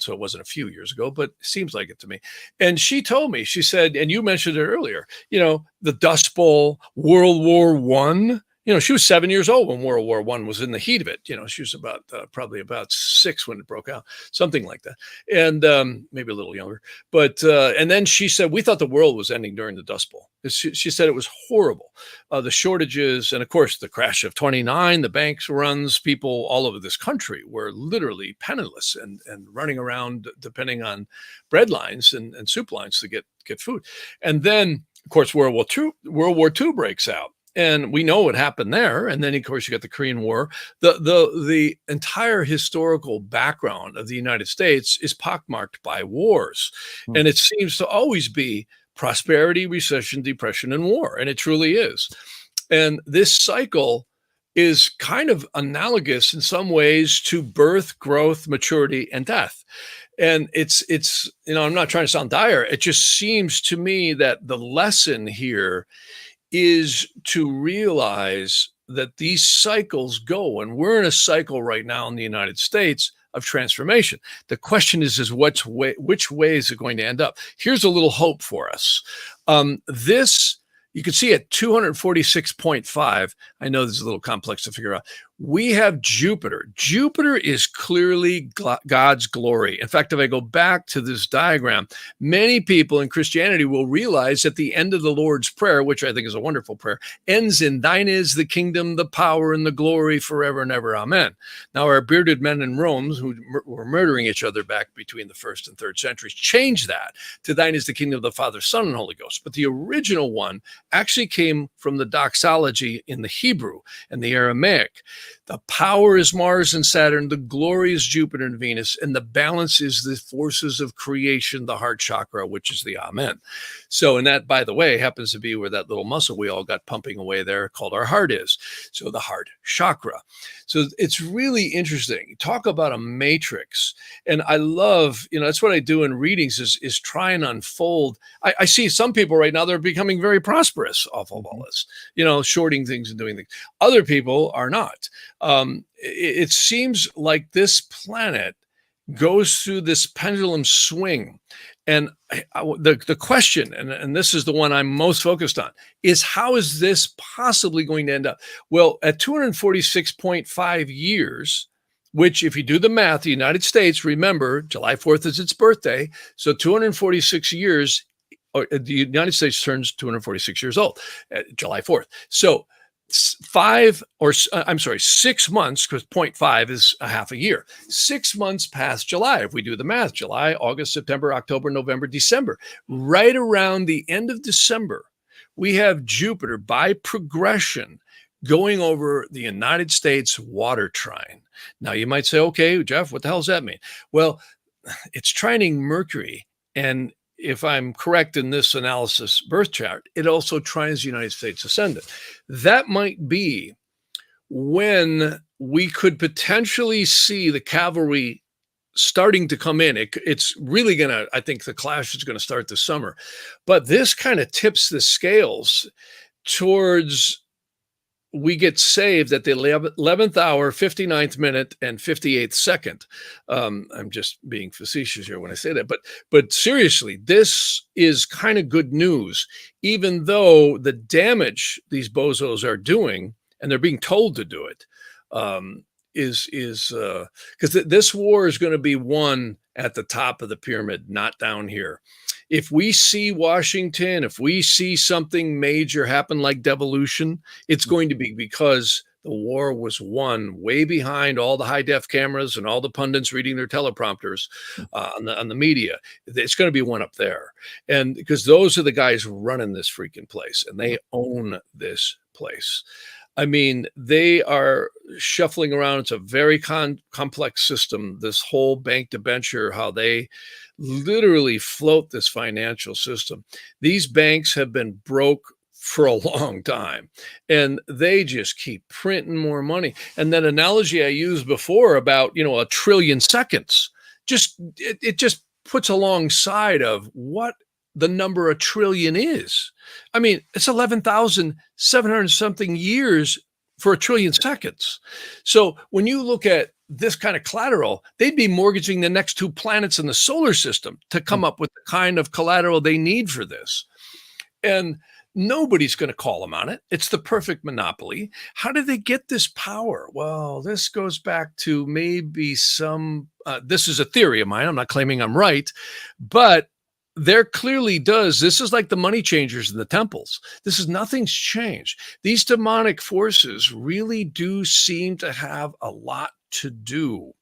it wasn't a few years ago, but it seems like it to me. And she told me, she said, and you mentioned it earlier, you know, the Dust Bowl, World War I. You know, she was 7 years old when World War I was in the heat of it. You know, she was about probably about 6 when it broke out, something like that, and maybe a little younger. But and then she said, we thought the world was ending during the Dust Bowl. She said it was horrible, the shortages, and of course the crash of '29, the banks runs. People all over this country were literally penniless and running around depending on bread lines and soup lines to get food. And then, of course, World War II breaks out. And we know what happened there. And then, of course, you got the Korean War. The entire historical background of the United States is pockmarked by wars. Hmm. And it seems to always be prosperity, recession, depression, and war. And it truly is. And this cycle is kind of analogous in some ways to birth, growth, maturity, and death. And it's you know, I'm not trying to sound dire. It just seems to me that the lesson here is to realize that these cycles go, and we're in a cycle right now in the United States of transformation. The question is which way is it going to end up? Here's a little hope for us. This, you can see at 246.5. I know this is a little complex to figure out. We have Jupiter. Jupiter is clearly God's glory. In fact, if I go back to this diagram, many people in Christianity will realize at the end of the Lord's Prayer, which I think is a wonderful prayer, ends in thine is the kingdom, the power, and the glory forever and ever. Amen. Now, our bearded men in Rome who were murdering each other back between the 1st and 3rd centuries changed that to thine is the kingdom of the Father, Son, and Holy Ghost. But the original one actually came from the doxology in the Hebrew and the Aramaic. The power is Mars and Saturn, the glory is Jupiter and Venus, and the balance is the forces of creation, the heart chakra, which is the Amen. So, and that, by the way, happens to be where that little muscle we all got pumping away there called our heart is. So the heart chakra. So it's really interesting. Talk about a matrix. And I love, that's what I do in readings is try and unfold. I see some people right now, they're becoming very prosperous off of all this, shorting things and doing things. Other people are not. It seems like this planet goes through this pendulum swing. And the question, and this is the one I'm most focused on, is how is this possibly going to end up? Well, at 246.5 years, which if you do the math, the United States, remember, July 4th is its birthday. So 246 years, or the United States turns 246 years old, July 4th. So 6 months, because 0.5 is a half a year. 6 months past July, if we do the math, July, August, September, October, November, December. Right around the end of December, we have Jupiter by progression going over the United States water trine. Now you might say, okay, Jeff, what the hell does that mean? Well, it's trining Mercury, and if I'm correct in this analysis birth chart, it also trines the United States ascendant. That might be when we could potentially see the cavalry starting to come in. It's really going to, I think the clash is going to start this summer. But this kind of tips the scales towards we get saved at the 11th hour, 59th minute, and 58th second. I'm just being facetious here when I say that. But seriously, this is kind of good news, even though the damage these bozos are doing, and they're being told to do it, is because this war is going to be won at the top of the pyramid, not down here. If we see Washington, if we see something major happen like devolution, it's going to be because the war was won way behind all the high-def cameras and all the pundits reading their teleprompters on the media. It's going to be won up there. And because those are the guys running this freaking place, and they own this place. I mean, they are shuffling around. It's a very complex system, this whole bank debenture, how they literally float this financial system. These banks have been broke for a long time, and they just keep printing more money. And that analogy I used before about, a trillion seconds, it just puts alongside of what the number a trillion is. I mean, it's 11,700 something years for a trillion seconds. So when you look at this kind of collateral, they'd be mortgaging the next 2 planets in the solar system to come up with the kind of collateral they need for this. And nobody's going to call them on it. It's the perfect monopoly. How did they get this power? Well, this goes back to maybe this is a theory of mine. I'm not claiming I'm right, but there clearly does. This is like the money changers in the temples. Nothing's changed. These demonic forces really do seem to have a lot to do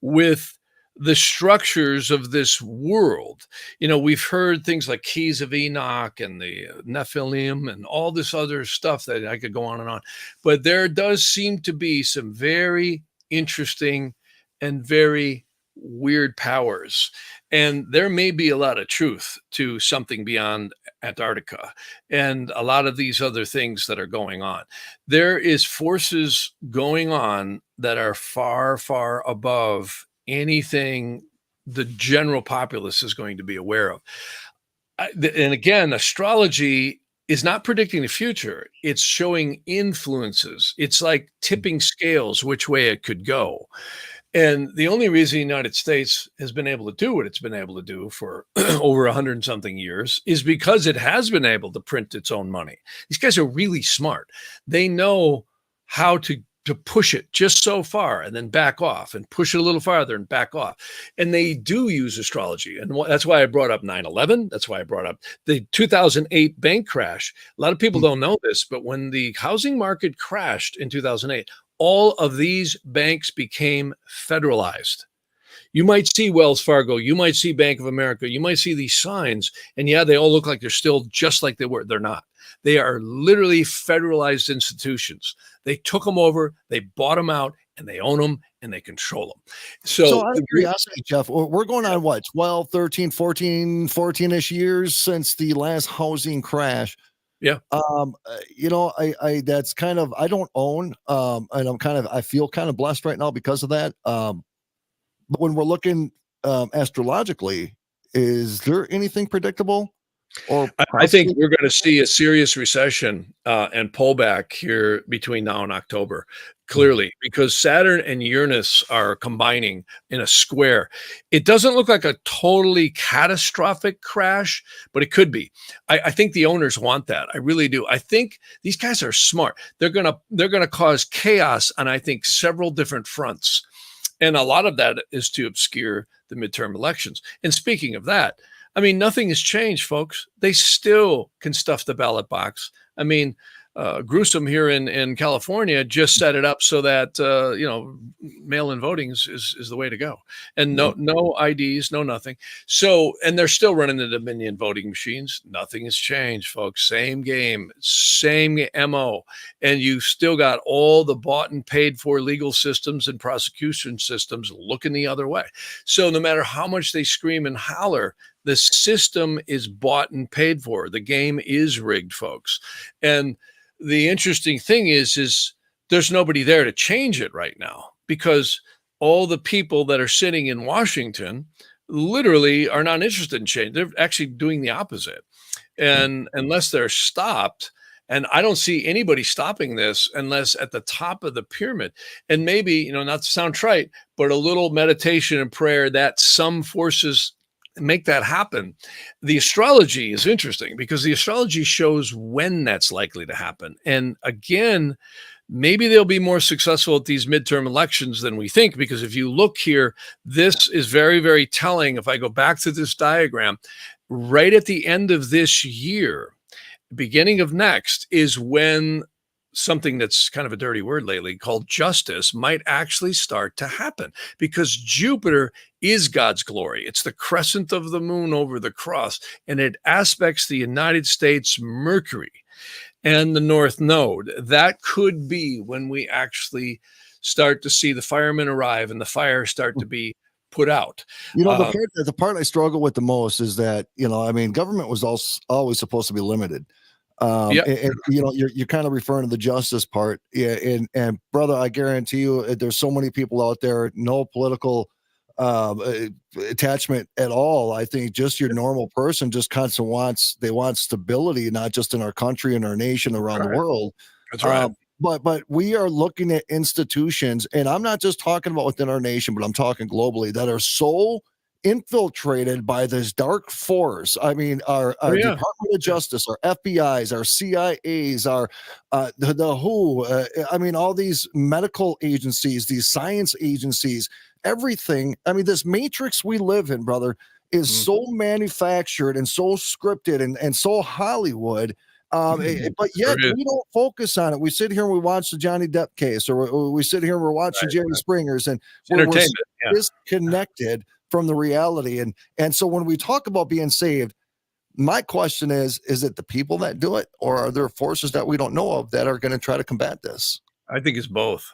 with the structures of this world. We've heard things like Keys of Enoch and the Nephilim and all this other stuff that I could go on and on. But there does seem to be some very interesting and very weird powers. And there may be a lot of truth to something beyond Antarctica and a lot of these other things that are going on. There is forces going on that are far, far above anything the general populace is going to be aware of. And again, astrology is not predicting the future. It's showing influences. It's like tipping scales, which way it could go. And the only reason the United States has been able to do what it's been able to do for over 100 and something years is because it has been able to print its own money. These guys are really smart. They know how to push it just so far and then back off and push it a little farther and back off. And they do use astrology. And that's why I brought up 9/11. That's why I brought up the 2008 bank crash. A lot of people don't know this, but when the housing market crashed in 2008, all of these banks became federalized. You might see Wells Fargo, you might see Bank of America, you might see these signs, and yeah, they all look like they're still just like they were. They're not. They are literally federalized institutions. They took them over, they bought them out, and they own them and they control them. So out of curiosity, Jeff, we're going on what, 12, 13, 14-ish years since the last housing crash. Yeah. I that's kind of, I don't own, and I feel kind of blessed right now because of that. But when we're looking astrologically, is there anything predictable? Or I think we're going to see a serious recession and pullback here between now and October, clearly, because Saturn and Uranus are combining in a square. It doesn't look like a totally catastrophic crash, but it could be. I think the owners want that. I really do. I think these guys are smart. They're gonna cause chaos on, I think, several different fronts. And a lot of that is to obscure the midterm elections. And speaking of that, I mean, nothing has changed, folks. They still can stuff the ballot box. I mean, Gruesome here in California just set it up so that mail-in voting is the way to go, and no IDs, no nothing. So, and they're still running the Dominion voting machines. Nothing has changed, folks. Same game, same MO, and you still got all the bought and paid for legal systems and prosecution systems looking the other way. So, no matter how much they scream and holler, the system is bought and paid for. The game is rigged, folks, and the interesting thing is there's nobody there to change it right now, because all the people that are sitting in Washington literally are not interested in change. They're actually doing the opposite. And unless they're stopped, and I don't see anybody stopping this unless at the top of the pyramid, and maybe, not to sound trite, but a little meditation and prayer that some forces make that happen. The astrology is interesting because the astrology shows when that's likely to happen. And again, maybe they'll be more successful at these midterm elections than we think, because if you look here, this is very, very telling. If I go back to this diagram, right at the end of this year, beginning of next, is when something that's kind of a dirty word lately called justice might actually start to happen, because Jupiter is God's glory. It's the crescent of the moon over the cross, and it aspects the United States Mercury and the North Node. That could be when we actually start to see the firemen arrive and the fire start to be put out. The part I struggle with the most is that, government was always supposed to be limited. You're kind of referring to the justice part. Yeah. And brother, I guarantee you, there's so many people out there, no political attachment at all. I think just your normal person just constantly want stability, not just in our country and our nation, around the world. That's right. But we are looking at institutions, and I'm not just talking about within our nation, but I'm talking globally, that are so infiltrated by this dark force. I mean, our Department of Justice, our FBI's, our CIA's, our the WHO. I mean, all these medical agencies, these science agencies, everything. I mean, this matrix we live in, brother, is so manufactured and so scripted and so Hollywood. But yet we don't focus on it. We sit here and we watch the Johnny Depp case, or we sit here and we're watching Jerry Springer's, and we're disconnected from the reality. And so when we talk about being saved, my question is it the people that do it, or are there forces that we don't know of that are going to try to combat this? I think it's both.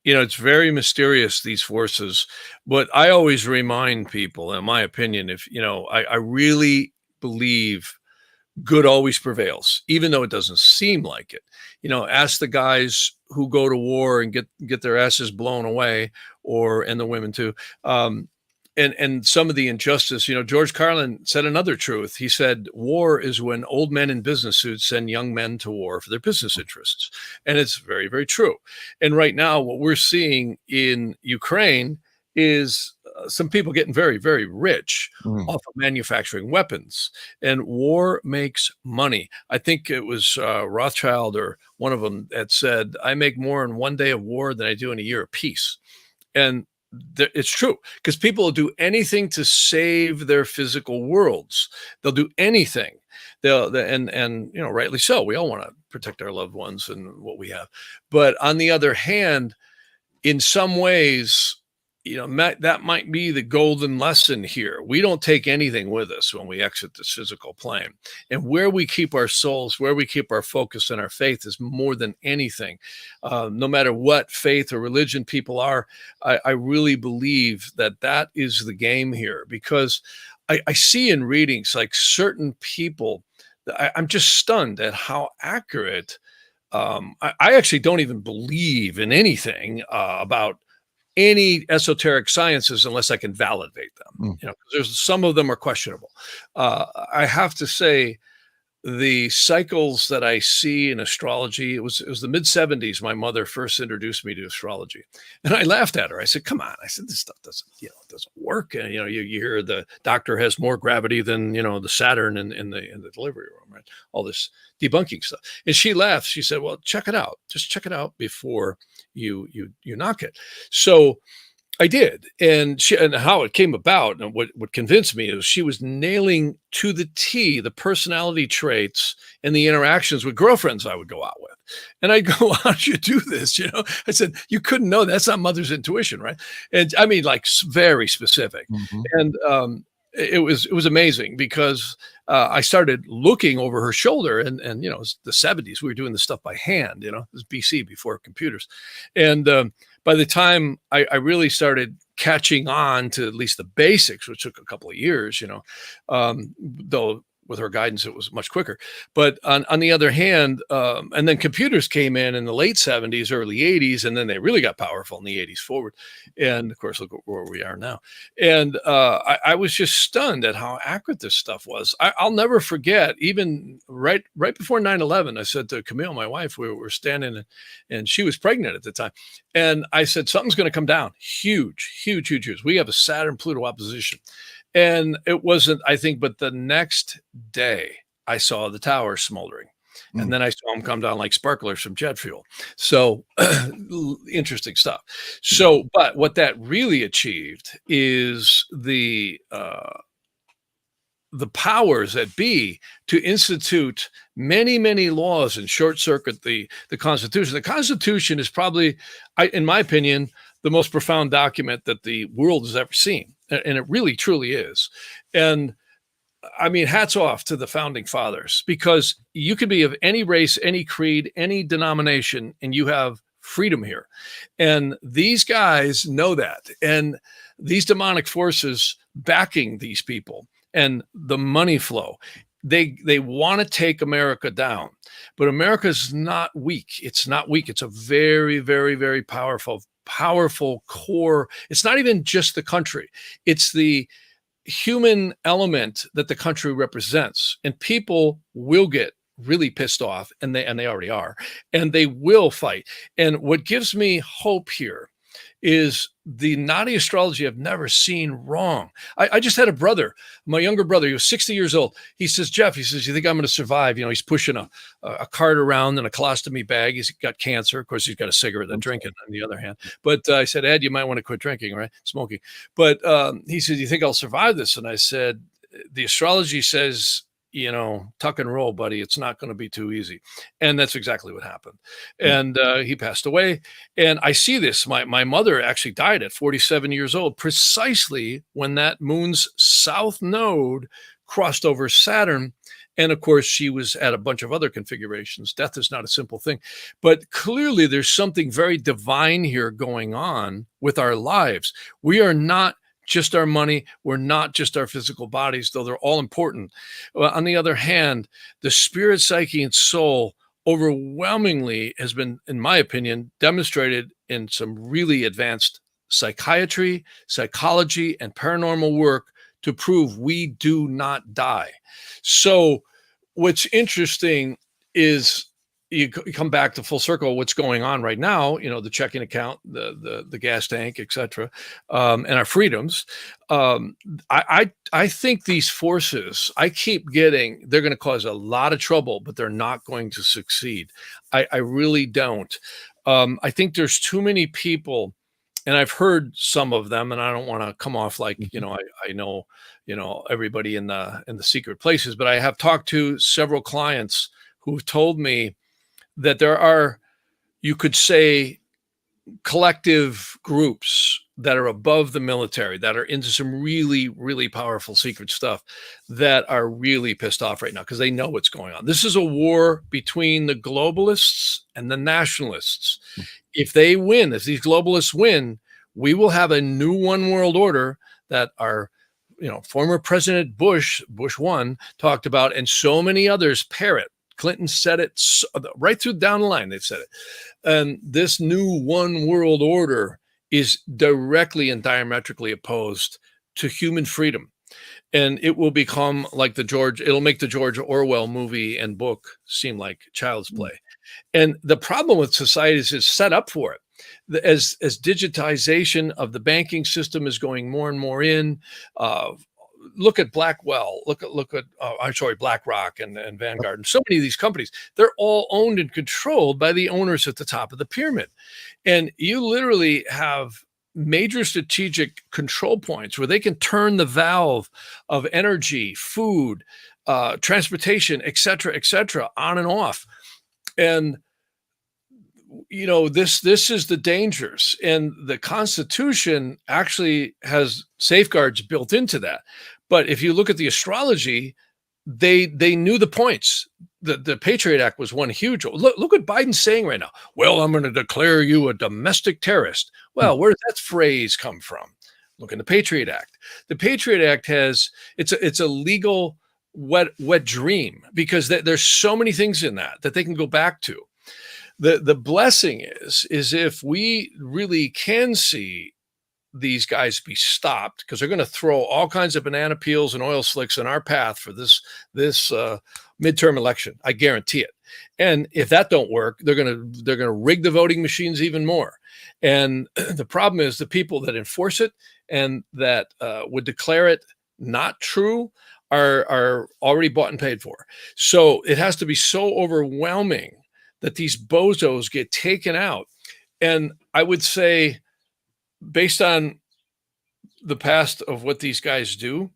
It's very mysterious, these forces, but I always remind people, in my opinion, if, I really believe good always prevails, even though it doesn't seem like it. Ask the guys who go to war and get their asses blown away, and the women too. and some of the injustice. George Carlin said another truth. He said, war is when old men in business suits send young men to war for their business interests. And it's very, very true. And right now, what we're seeing in Ukraine is some people getting very, very rich off of manufacturing weapons. And war makes money. I think it was Rothschild or one of them that said, I make more in one day of war than I do in a year of peace. And it's true, because people will do anything to save their physical worlds. They'll do anything. And rightly so. We all want to protect our loved ones and what we have. But on the other hand, in some ways, that might be the golden lesson here. We don't take anything with us when we exit this physical plane. And where we keep our souls, where we keep our focus and our faith is more than anything. No matter what faith or religion people are, I really believe that is the game here, because I see in readings like certain people, I'm just stunned at how accurate. I actually don't even believe in anything about any esoteric sciences unless I can validate them. There's some of them are questionable. I have to say, the cycles that I see in astrology, it was the mid-70s. My mother first introduced me to astrology, and I laughed at her. I said, "Come on!" I said, "This stuff doesn't work." And you hear the doctor has more gravity than the Saturn in the delivery room, right? All this debunking stuff. And she laughed. She said, "Well, check it out. Just check it out before you knock it." So I did. And how it came about and what convinced me is she was nailing to the T the personality traits and the interactions with girlfriends I would go out with. And I'd go, "How did you do this?" I said, "You couldn't know. That's not mother's intuition, right?" And I mean, like, very specific. And it was amazing, because I started looking over her shoulder, and it's the 70s. We were doing this stuff by hand. It was BC, before computers. And by the time I really started catching on to at least the basics, which took a couple of years, though with her guidance, it was much quicker. But on the other hand, and then computers came in the late 70s, early 80s, and then they really got powerful in the 80s forward. And of course, look where we are now. And I was just stunned at how accurate this stuff was. I'll never forget, even right before 9/11, I said to Camille, my wife, we were standing, and she was pregnant at the time. And I said, something's going to come down. Huge, huge, huge, huge. We have a Saturn-Pluto opposition. And it wasn't, I think, but the next day I saw the tower smoldering. And then I saw them come down like sparklers from jet fuel. So interesting stuff. So, but what that really achieved is the powers that be to institute many, many laws and short circuit the Constitution. The Constitution is probably, in my opinion, the most profound document that the world has ever seen. And it really, truly is. And I mean, hats off to the founding fathers, because you could be of any race, any creed, any denomination, and you have freedom here. And these guys know that. And these demonic forces backing these people and the money flow, they want to take America down. But America's not weak. It's not weak. It's a very, very, very powerful core. It's not even just the country. It's the human element that the country represents. And people will get really pissed off, and they already are, and they will fight. And what gives me hope here is the Naadi astrology I've never seen wrong. I just had a brother, my younger brother, he was 60 years old. He says, "Jeff," he says, "you think I'm going to survive?" He's pushing a cart around in a colostomy bag. He's got cancer. Of course, he's got a cigarette and drinking on the other hand. But I said, "Ed, you might want to quit drinking, right? Smoking." But he said, "You think I'll survive this?" And I said, "The astrology says, tuck and roll, buddy. It's not going to be too easy." And that's exactly what happened. And he passed away. And I see this. My mother actually died at 47 years old, precisely when that moon's south node crossed over Saturn. And of course, she was at a bunch of other configurations. Death is not a simple thing. But clearly, there's something very divine here going on with our lives. We are not just our money. We're not just our physical bodies, though they're all important. On the other hand, the spirit, psyche, and soul overwhelmingly has been, in my opinion, demonstrated in some really advanced psychiatry, psychology, and paranormal work to prove we do not die. So what's interesting is you come back to full circle. What's going on right now? The checking account, the gas tank, etc., and our freedoms. I think these forces, I keep getting, they're going to cause a lot of trouble, but they're not going to succeed. I really don't. I think there's too many people, and I've heard some of them, and I don't want to come off like I know everybody in the secret places, but I have talked to several clients who've told me that there are, you could say, collective groups that are above the military, that are into some really, really powerful secret stuff, that are really pissed off right now because they know what's going on. This is a war between the globalists and the nationalists. If they win, if these globalists win, we will have a new one world order that our former President Bush 1 talked about, and so many others parrot. Clinton said it right through down the line. They've said it. And this new one world order is directly and diametrically opposed to human freedom. And it will become like it'll make the George Orwell movie and book seem like child's play. And the problem with society is it's set up for it. As digitization of the banking system is going more and more in, look at Blackwell, look at BlackRock and Vanguard, and so many of these companies, they're all owned and controlled by the owners at the top of the pyramid. And you literally have major strategic control points where they can turn the valve of energy, food, transportation, et cetera, on and off. And this is the dangers, and the Constitution actually has safeguards built into that. But if you look at the astrology, they knew the points. The Patriot Act was one huge. Look what Biden's saying right now. Well, I'm going to declare you a domestic terrorist. Well, where does that phrase come from? Look in the Patriot Act. The Patriot Act it's a legal wet dream, because there's so many things in that they can go back to. The blessing is if we really can see these guys be stopped, because they're going to throw all kinds of banana peels and oil slicks in our path for this midterm election. I guarantee it. And if that don't work, they're going to rig the voting machines even more. And the problem is the people that enforce it and that would declare it not true are already bought and paid for. So it has to be so overwhelming that these bozos get taken out. And I would say, based on the past of what these guys do,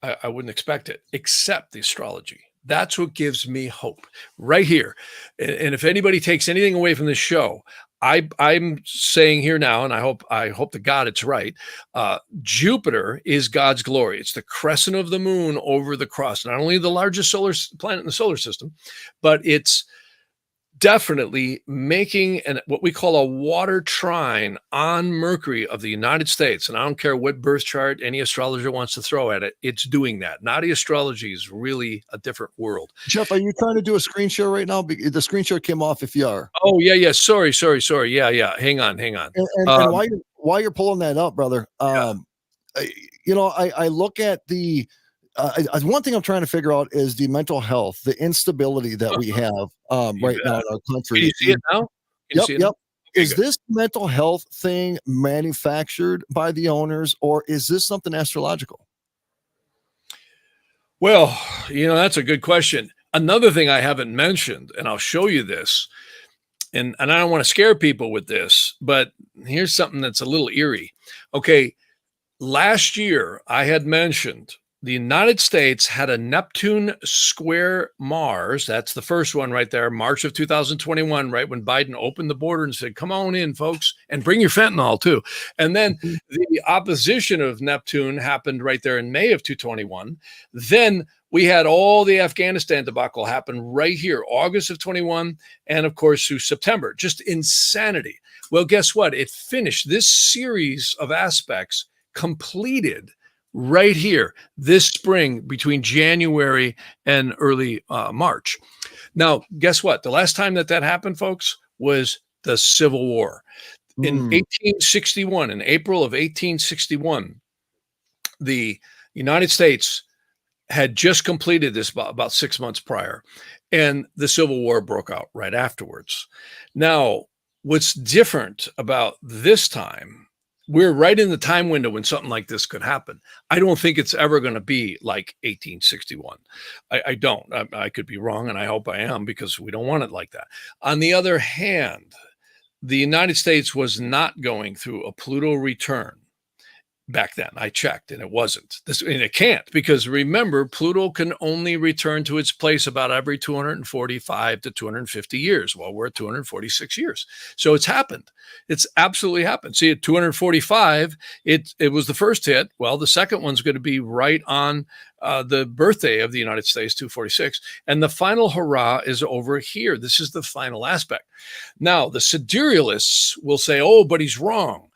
I wouldn't expect it, except the astrology. That's what gives me hope right here. And if anybody takes anything away from this show, I'm saying here now, and I hope to God it's right. Jupiter is God's glory. It's the crescent of the moon over the cross, not only the largest solar planet in the solar system, but it's definitely making what we call a water trine on Mercury of the United States. And I don't care what birth chart any astrologer wants to throw at it, it's doing that. Naadi astrology is really a different world. Jeff, are you trying to do a screen share right now? The screen share came off if you are. Oh, yeah. Sorry. Yeah. Hang on. And while you're pulling that up, brother, I look at the one thing I'm trying to figure out is the mental health, the instability that we have right now in our country. Can you see it now? Yep. Is this mental health thing manufactured by the owners, or is this something astrological? Well, that's a good question. Another thing I haven't mentioned, and I'll show you this, and I don't want to scare people with this, but here's something that's a little eerie. Okay, last year I had mentioned the United States had a Neptune square Mars. That's the first one right there, March of 2021, right when Biden opened the border and said, come on in, folks, and bring your fentanyl too. And then the opposition of Neptune happened right there in May of 2021. Then we had all the Afghanistan debacle happen right here, August of 21, and of course through September. Just insanity. Well, guess what? It finished. This series of aspects completed right here this spring between January and early March. Now, guess what? The last time that happened, folks, was the Civil War. In Hmm. 1861, in April of 1861, the United States had just completed this about 6 months prior, and the Civil War broke out right afterwards. Now, what's different about this time, we're right in the time window when something like this could happen. I don't think it's ever going to be like 1861. I don't. I could be wrong, and I hope I am, because we don't want it like that. On the other hand, the United States was not going through a Pluto return back then. I checked, and it wasn't. And it can't, because remember, Pluto can only return to its place about every 245 to 250 years. Well, we're at 246 years. So it's happened. It's absolutely happened. See, at 245, it was the first hit. Well, the second one's going to be right on the birthday of the United States, 246. And the final hurrah is over here. This is the final aspect. Now, the siderealists will say, oh, but he's wrong,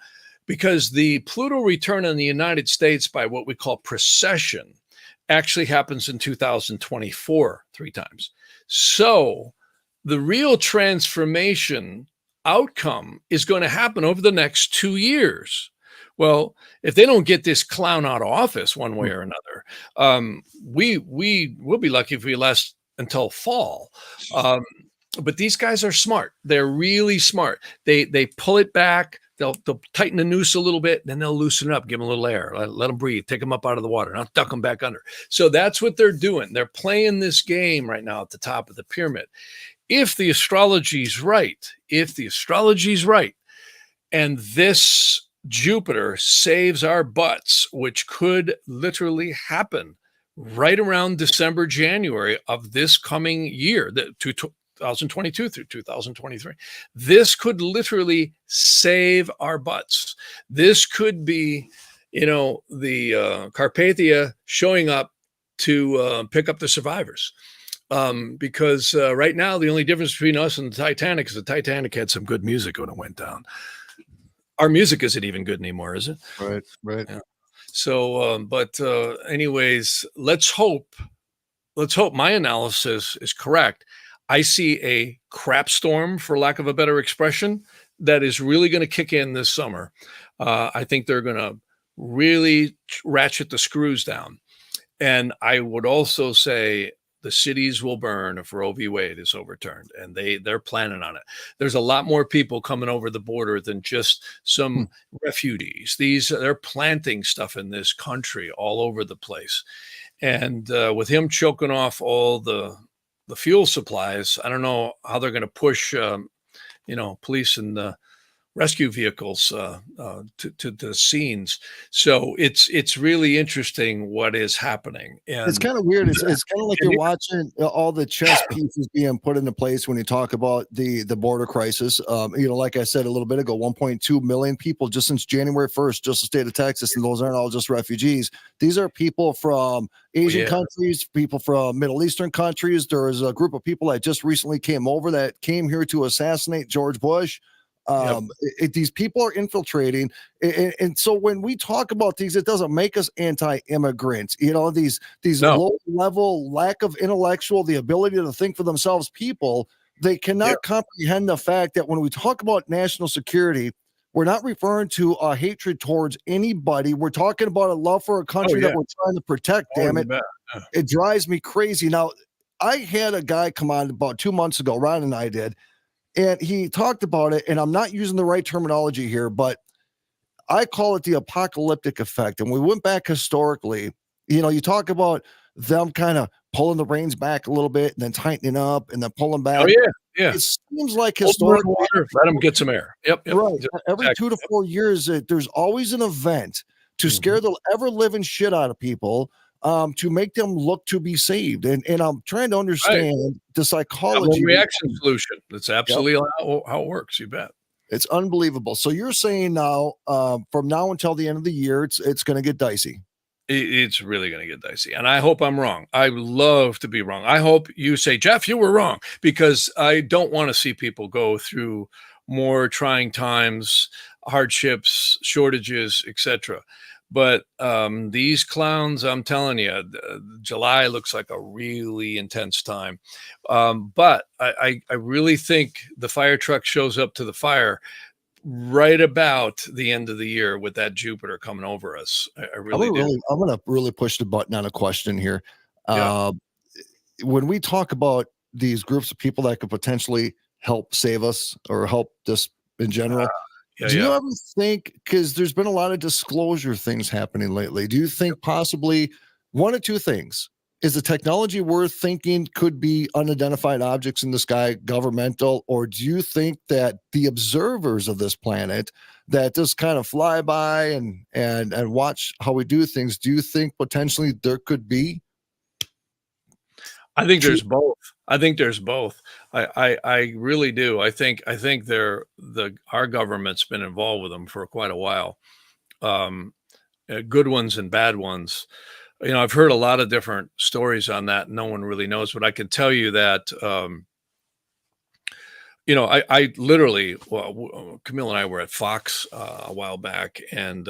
because the Pluto return in the United States by what we call precession actually happens in 2024, 3 times. So the real transformation outcome is going to happen over the next 2 years. Well, if they don't get this clown out of office one way or another, we will be lucky if we last until fall. But these guys are smart. They're really smart. They pull it back. They'll tighten the noose a little bit, then they'll loosen it up, give them a little air, let them breathe, take them up out of the water, not duck them back under. So that's what they're doing. They're playing this game right now at the top of the pyramid. If the astrology's right, and this Jupiter saves our butts, which could literally happen right around December, January of this coming year, 2022 through 2023. This could literally save our butts. This could be, the Carpathia showing up to pick up the survivors. Because right now, the only difference between us and the Titanic is the Titanic had some good music when it went down. Our music isn't even good anymore, is it? Right. Yeah. So, anyways, let's hope my analysis is correct. I see a crap storm, for lack of a better expression, that is really going to kick in this summer. I think they're going to really ratchet the screws down. And I would also say the cities will burn if Roe v. Wade is overturned, and they're planning on it. There's a lot more people coming over the border than just some refugees. They're planting stuff in this country all over the place. And with him choking off all the fuel supplies, I don't know how they're going to push, police and rescue vehicles to the scenes. So it's really interesting what is happening. And it's kind of weird. It's kind of like you're watching all the chess pieces being put into place when you talk about the border crisis. Like I said a little bit ago, 1.2 million people just since January 1st, just the state of Texas, and those aren't all just refugees. These are people from Asian countries, people from Middle Eastern countries. There is a group of people that just recently came over that came here to assassinate George Bush. These people are infiltrating, and so when we talk about these, it doesn't make us anti-immigrants. These low-level, lack of the ability to think for themselves people, they cannot comprehend the fact that when we talk about national security, we're not referring to a hatred towards anybody. We're talking about a love for a country that we're trying to protect. Damn it. It drives me crazy. Now, I had a guy come on about 2 months ago, Ron and I did, and he talked about it, and I'm not using the right terminology here, but I call it the apocalyptic effect. And we went back historically, you talk about them kind of pulling the reins back a little bit and then tightening up and then pulling back. Oh, yeah. It seems like historically, let them get some air. Yep. Right. Every 2 to 4 years, there's always an event to scare the ever living shit out of people, to make them look to be saved. And I'm trying to understand the psychology. Reaction solution. That's absolutely how it works. You bet. It's unbelievable. So you're saying now, from now until the end of the year, it's going to get dicey. It's really going to get dicey. And I hope I'm wrong. I love to be wrong. I hope you say, Jeff, you were wrong, because I don't want to see people go through more trying times, hardships, shortages, etc. But these clowns, I'm telling you, July looks like a really intense time. But I really think the fire truck shows up to the fire right about the end of the year with that Jupiter coming over us. I really do. I'm gonna really push the button on a question here. Yeah. Uh, when we talk about these groups of people that could potentially help save us or help us in general, Yeah. do you Yeah. ever think, because there's been a lot of disclosure things happening lately, do you think possibly one of two things? Is the technology worth thinking could be unidentified objects in the sky, governmental, or do you think that the observers of this planet that just kind of fly by and watch how we do things, do you think potentially there could be I think true? there's both. I think there's both. I really do. I think our government's been involved with them for quite a while. Um, Good ones and bad ones. I've heard a lot of different stories on that. No one really knows, but I can tell you that I literally, well, Camille and I were at Fox a while back, and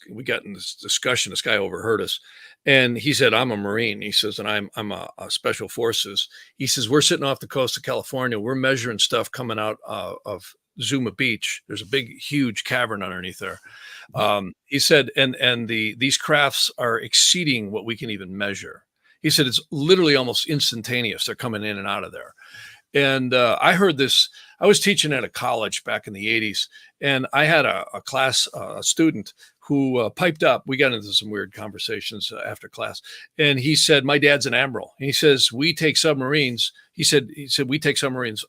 we got in this discussion. This guy overheard us, and he said, "I'm a Marine." He says, "And I'm a Special Forces." He says, "We're sitting off the coast of California. We're measuring stuff coming out of Zuma Beach. There's a big, huge cavern underneath there." He said, and these crafts are exceeding what we can even measure. He said it's literally almost instantaneous. They're coming in and out of there. And I heard this. I was teaching at a college back in the 80s, and I had a class, a student who piped up. We got into some weird conversations after class, and he said, "My dad's an admiral." And he says, "We take submarines." He said, "We take submarines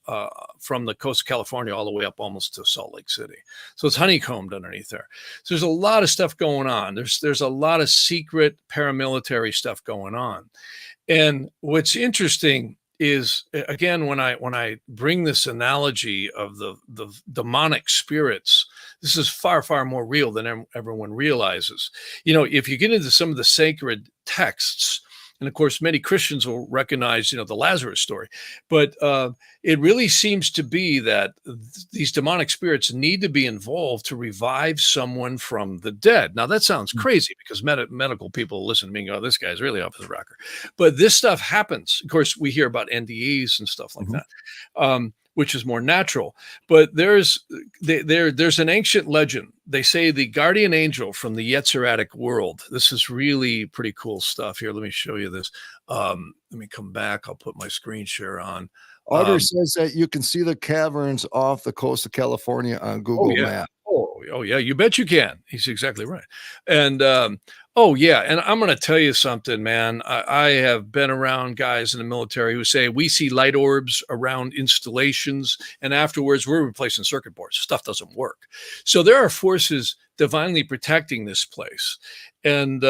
from the coast of California all the way up almost to Salt Lake City. So it's honeycombed underneath there. So there's a lot of stuff going on. There's a lot of secret paramilitary stuff going on." And what's interesting is, again, when I bring this analogy of the demonic spirits, this is far, far more real than everyone realizes. If you get into some of the sacred texts, and of course, many Christians will recognize, the Lazarus story, but it really seems to be that these demonic spirits need to be involved to revive someone from the dead. Now, that sounds crazy because medical people listen to me and go, "This guy's really off his rocker." But this stuff happens. Of course, we hear about NDEs and stuff like that, which is more natural. But there's an ancient legend. They say the guardian angel from the Yetziratic world. This is really pretty cool stuff. Here, let me show you this. Let me come back. I'll put my screen share on. Auger says that you can see the caverns off the coast of California on Google Yeah. Maps. Oh, yeah, you bet you can. He's exactly right. And oh yeah, and I'm going to tell you something, man. I have been around guys in the military who say we see light orbs around installations, and afterwards we're replacing circuit boards. Stuff doesn't work. So there are forces divinely protecting this place, and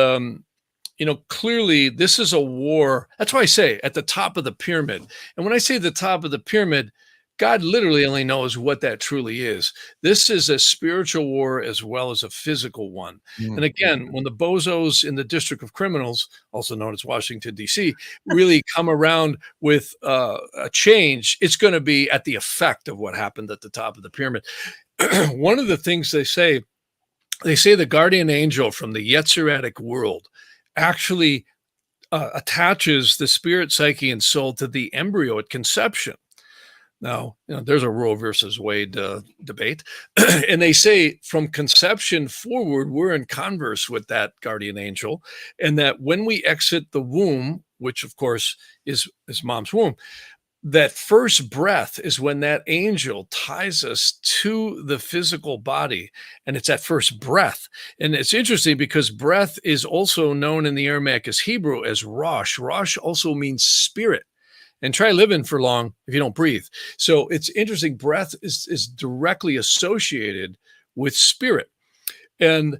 clearly this is a war. That's why I say at the top of the pyramid. And when I say the top of the pyramid, God literally only knows what that truly is. This is a spiritual war as well as a physical one. And again, when the bozos in the District of Criminals, also known as Washington, D.C., really come around with a change, it's going to be at the effect of what happened at the top of the pyramid. One of the things they say the guardian angel from the Yetziratic world actually attaches the spirit, psyche, and soul to the embryo at conception. Now, there's a Roe versus Wade debate. And they say from conception forward, we're in converse with that guardian angel. And that when we exit the womb, which of course is mom's womb, that first breath is when that angel ties us to the physical body. And it's that first breath. And it's interesting because breath is also known in the Aramaic as Hebrew as Rosh. Rosh also means spirit. And try living for long if you don't breathe. So it's interesting. Breath is directly associated with spirit. And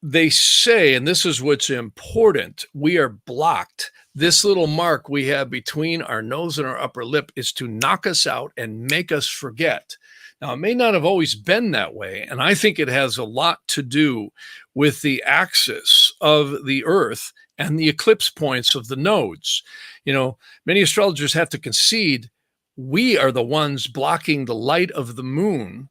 they say, and this is what's important, we are blocked. This little mark we have between our nose and our upper lip is to knock us out and make us forget. Now, it may not have always been that way. And I think it has a lot to do with the axis of the earth and the eclipse points of the nodes. Many astrologers have to concede we are the ones blocking the light of the moon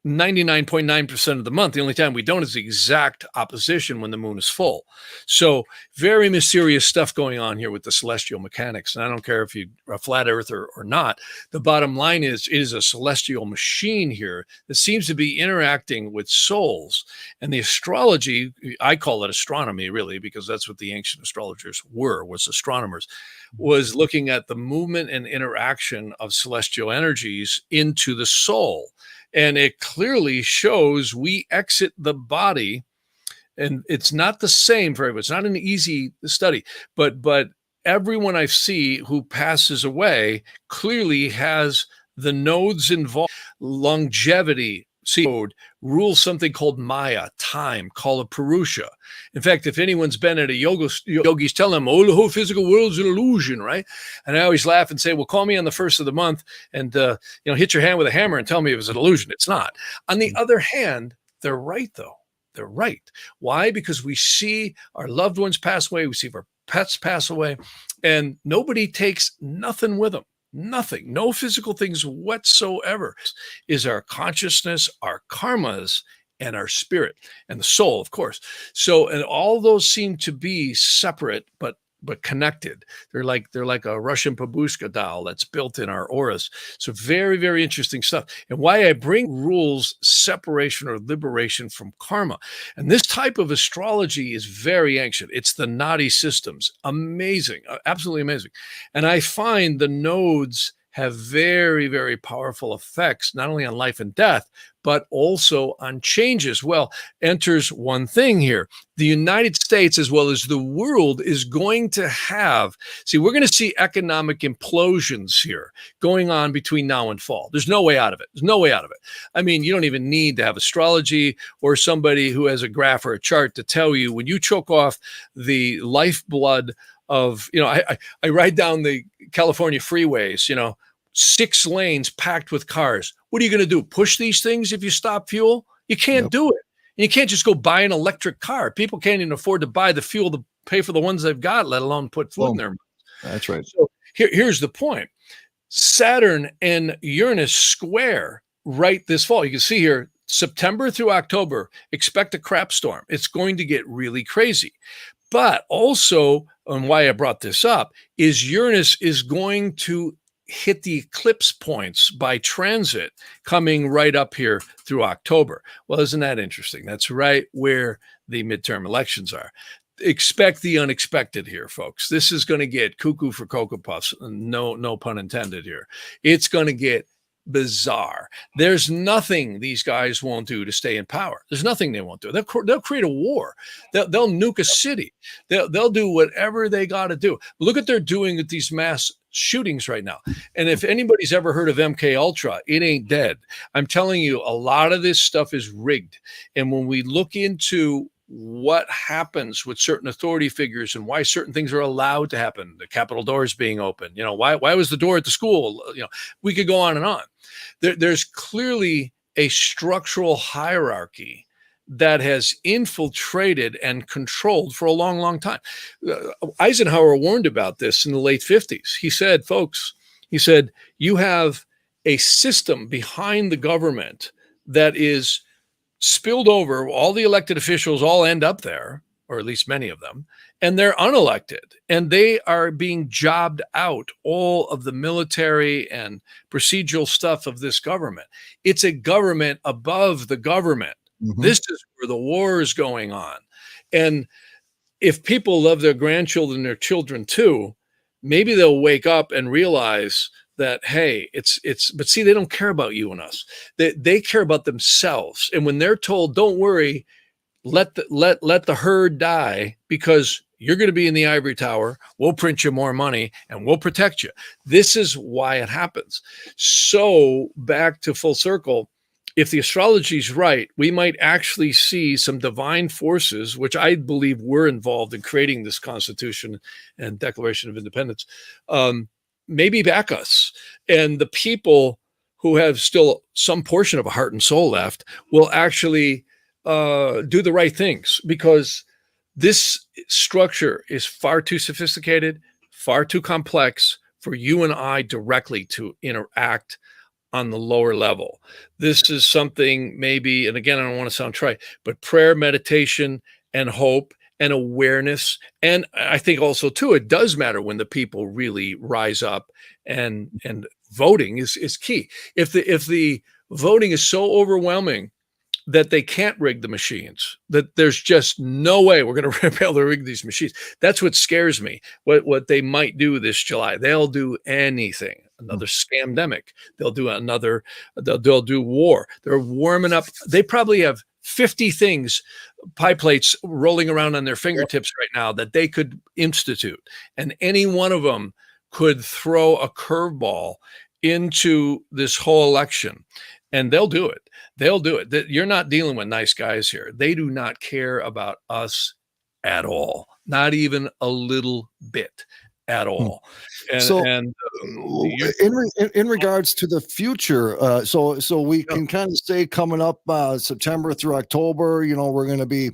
99.9% of the month. The only time we don't is the exact opposition when the moon is full. So very mysterious stuff going on here with the celestial mechanics. And I don't care if you're a flat earther or not. The bottom line is it is a celestial machine here that seems to be interacting with souls. And the astrology, I call it astronomy really, because that's what the ancient astrologers was astronomers, was looking at the movement and interaction of celestial energies into the soul. And it clearly shows we exit the body, and it's not the same for everyone. It's not an easy study, but everyone I see who passes away clearly has the nodes involved. Longevity node rules something called Maya, time, call it Purusha. In fact, if anyone's been at a yogis tell them, oh, the whole physical world's an illusion, right? And I always laugh and say, well, call me on the first of the month and hit your hand with a hammer and tell me if it's an illusion. It's not. On the other hand, they're right, though. They're right. Why? Because we see our loved ones pass away. We see our pets pass away, and nobody takes nothing with them. Nothing, no physical things whatsoever. Is our consciousness, our karmas, and our spirit, and the soul, of course. So, and all those seem to be separate, but connected. They're like a Russian babushka doll that's built in our auras. So very, very interesting stuff. And why I bring rules, separation or liberation from karma. And this type of astrology is very ancient. It's the Naadi systems. Amazing, absolutely amazing. And I find the nodes have very, very powerful effects, not only on life and death, but also on changes. Well, enters one thing here. The United States, as well as the world, is going to have, we're going to see economic implosions here going on between now and fall. There's no way out of it. There's no way out of it. I mean, you don't even need to have astrology or somebody who has a graph or a chart to tell you when you choke off the lifeblood of, I ride down the California freeways, 6 lanes packed with cars. What are you going to do? Push these things if you stop fuel? You can't do it. And you can't just go buy an electric car. People can't even afford to buy the fuel to pay for the ones they've got, let alone put food in their mouth. That's right. So here's the point. Saturn and Uranus square right this fall. You can see here, September through October, expect a crap storm. It's going to get really crazy. But also, and why I brought this up, is Uranus is going to hit the eclipse points by transit coming right up here through October. Well, isn't that interesting? That's right where the midterm elections are. Expect the unexpected here, folks. This is going to get cuckoo for Cocoa Puffs. No pun intended here. It's going to get bizarre. There's nothing these guys won't do to stay in power. There's nothing they won't do. They'll create a war. They'll nuke a city. They'll do whatever they got to do. Look what they're doing with these mass shootings right now. And if anybody's ever heard of MK Ultra, it ain't dead. I'm telling you, a lot of this stuff is rigged. And when we look into what happens with certain authority figures and why certain things are allowed to happen, the Capitol doors being open, why was the door at the school? We could go on and on. There's clearly a structural hierarchy that has infiltrated and controlled for a long, long time. Eisenhower warned about this in the late 50s. He said, folks, you have a system behind the government that is spilled over. All the elected officials all end up there, or at least many of them, and they're unelected, and they are being jobbed out all of the military and procedural stuff of this government. It's a government above the government. Mm-hmm. This is where the war is going on. And if people love their grandchildren, their children too, maybe they'll wake up and realize that, hey, but see, they don't care about you and us. They care about themselves. And when they're told, don't worry, let the herd die because you're going to be in the ivory tower, we'll print you more money and we'll protect you. This is why it happens. So back to full circle, if the astrology is right, we might actually see some divine forces, which I believe were involved in creating this Constitution and Declaration of Independence, maybe back us. And the people who have still some portion of a heart and soul left will actually do the right things, because this structure is far too sophisticated, far too complex for you and I directly to interact on the lower level. This is something maybe, and again, I don't want to sound trite, but prayer, meditation, and hope and awareness. And I think also too, it does matter when the people really rise up, and voting is key. If the voting is so overwhelming that they can't rig the machines, that there's just no way we're going to be able to rig these machines. That's what scares me. What they might do this July. They'll do anything. Another scamdemic. They'll do another. They'll do war. They're warming up. They probably have 50 things, pie plates rolling around on their fingertips right now that they could institute, and any one of them could throw a curveball into this whole election, and they'll do it. They'll do it. You're not dealing with nice guys here. They do not care about us at all, not even a little bit at all. And in regards to the future, so we can kind of say coming up September through October, we're going to be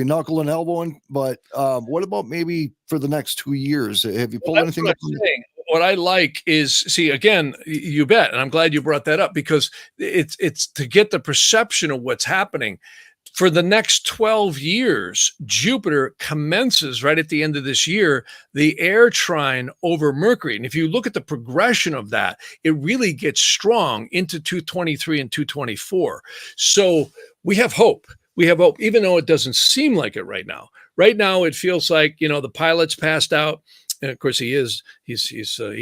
knuckle and elbowing. But what about maybe for the next 2 years? Have you pulled anything up? What I like is, see, again, you bet. And I'm glad you brought that up, because it's to get the perception of what's happening. For the next 12 years, Jupiter commences right at the end of this year, the air trine over Mercury. And if you look at the progression of that, it really gets strong into 223 and 224. So we have hope. We have hope, even though it doesn't seem like it right now. Right now, it feels like, the pilot's passed out. And of course, he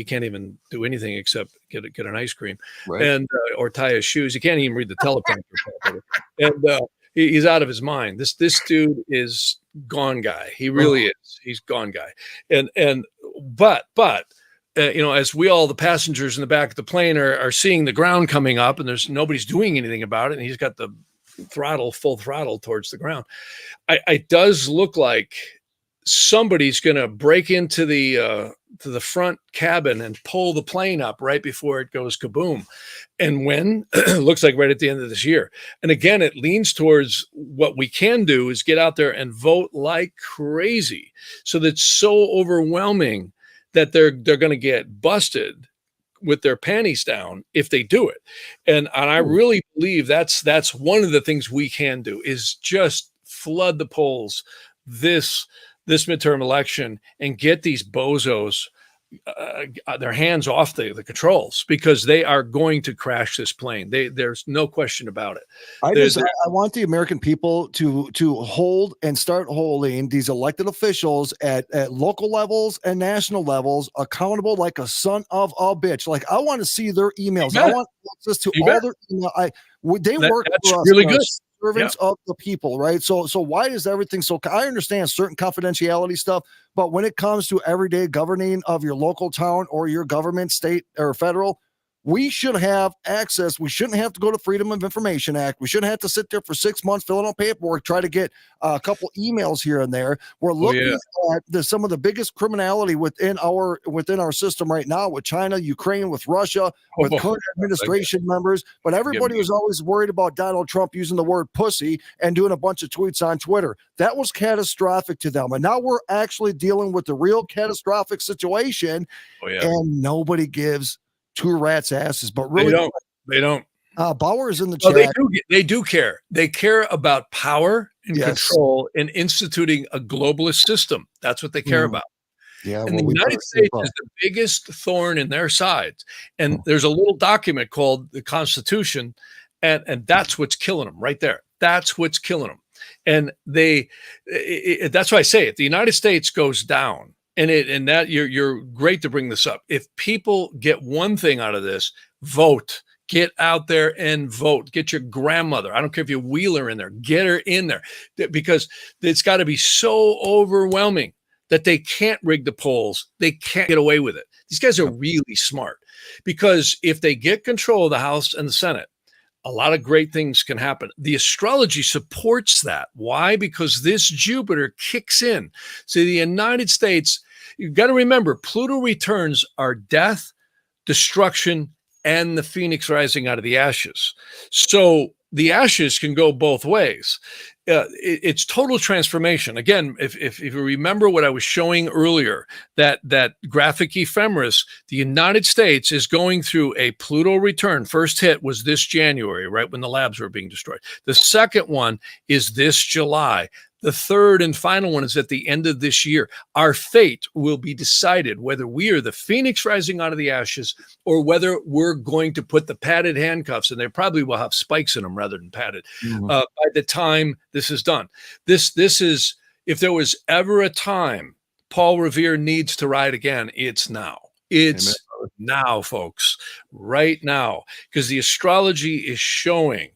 can't even do anything except get an ice cream, right, and or tie his shoes. He can't even read the teleprompter, and he's out of his mind. This dude is gone guy. He really is. He's gone guy. But as we all, the passengers in the back of the plane, are seeing the ground coming up, and nobody's doing anything about it, and he's got the full throttle towards the ground. It does look like somebody's going to break into the front cabin and pull the plane up right before it goes kaboom. And when looks like right at the end of this year. And again, it leans towards what we can do is get out there and vote like crazy. So that's so overwhelming that they're going to get busted with their panties down if they do it. And I really believe that's one of the things we can do, is just flood the polls this midterm election and get these bozos their hands off the controls, because they are going to crash this plane. There's no question about it. I want the American people to hold and start holding these elected officials at local levels and national levels accountable like a son of a bitch. Like, I want to see their emails. I want access to all their email. They work for us. Really good. Servants of the people, right? So why is everything so? I understand certain confidentiality stuff, but when it comes to everyday governing of your local town or your government, state or federal, we should have access. We shouldn't have to go to Freedom of Information Act. We shouldn't have to sit there for 6 months filling out paperwork, try to get a couple emails here and there. We're looking at some of the biggest criminality within our system right now, with China, Ukraine, with Russia, with current administration members. But everybody was always worried about Donald Trump using the word pussy and doing a bunch of tweets on Twitter. That was catastrophic to them. And now we're actually dealing with the real catastrophic situation, and nobody gives two rats' asses. But really, they don't. Bauer is in the chat. They do care. They care about power and control and instituting a globalist system. That's what they care about. Yeah, and the United States is the biggest thorn in their sides. And there's a little document called the Constitution, and that's what's killing them right there. That's what's killing them. And that's why I say, if the United States goes down, and that you're great to bring this up. If people get one thing out of this, vote. Get out there and vote. Get your grandmother. I don't care if you wheel her in there. Get her in there, because it's got to be so overwhelming that they can't rig the polls. They can't get away with it. These guys are really smart, because if they get control of the House and the Senate, a lot of great things can happen. The astrology supports that. Why? Because this Jupiter kicks in. So the United States, you've got to remember, Pluto returns are death, destruction, and the phoenix rising out of the ashes. So the ashes can go both ways. It's total transformation. Again, if you remember what I was showing earlier, that graphic ephemeris, the United States is going through a Pluto return. First hit was this January, right when the labs were being destroyed. The second one is this July. The third and final one is at the end of this year. Our fate will be decided whether we are the phoenix rising out of the ashes or whether we're going to put the padded handcuffs, and they probably will have spikes in them rather than padded, by the time this is done. This is, if there was ever a time Paul Revere needs to ride again, it's now. It's now, folks, right now, because the astrology is showing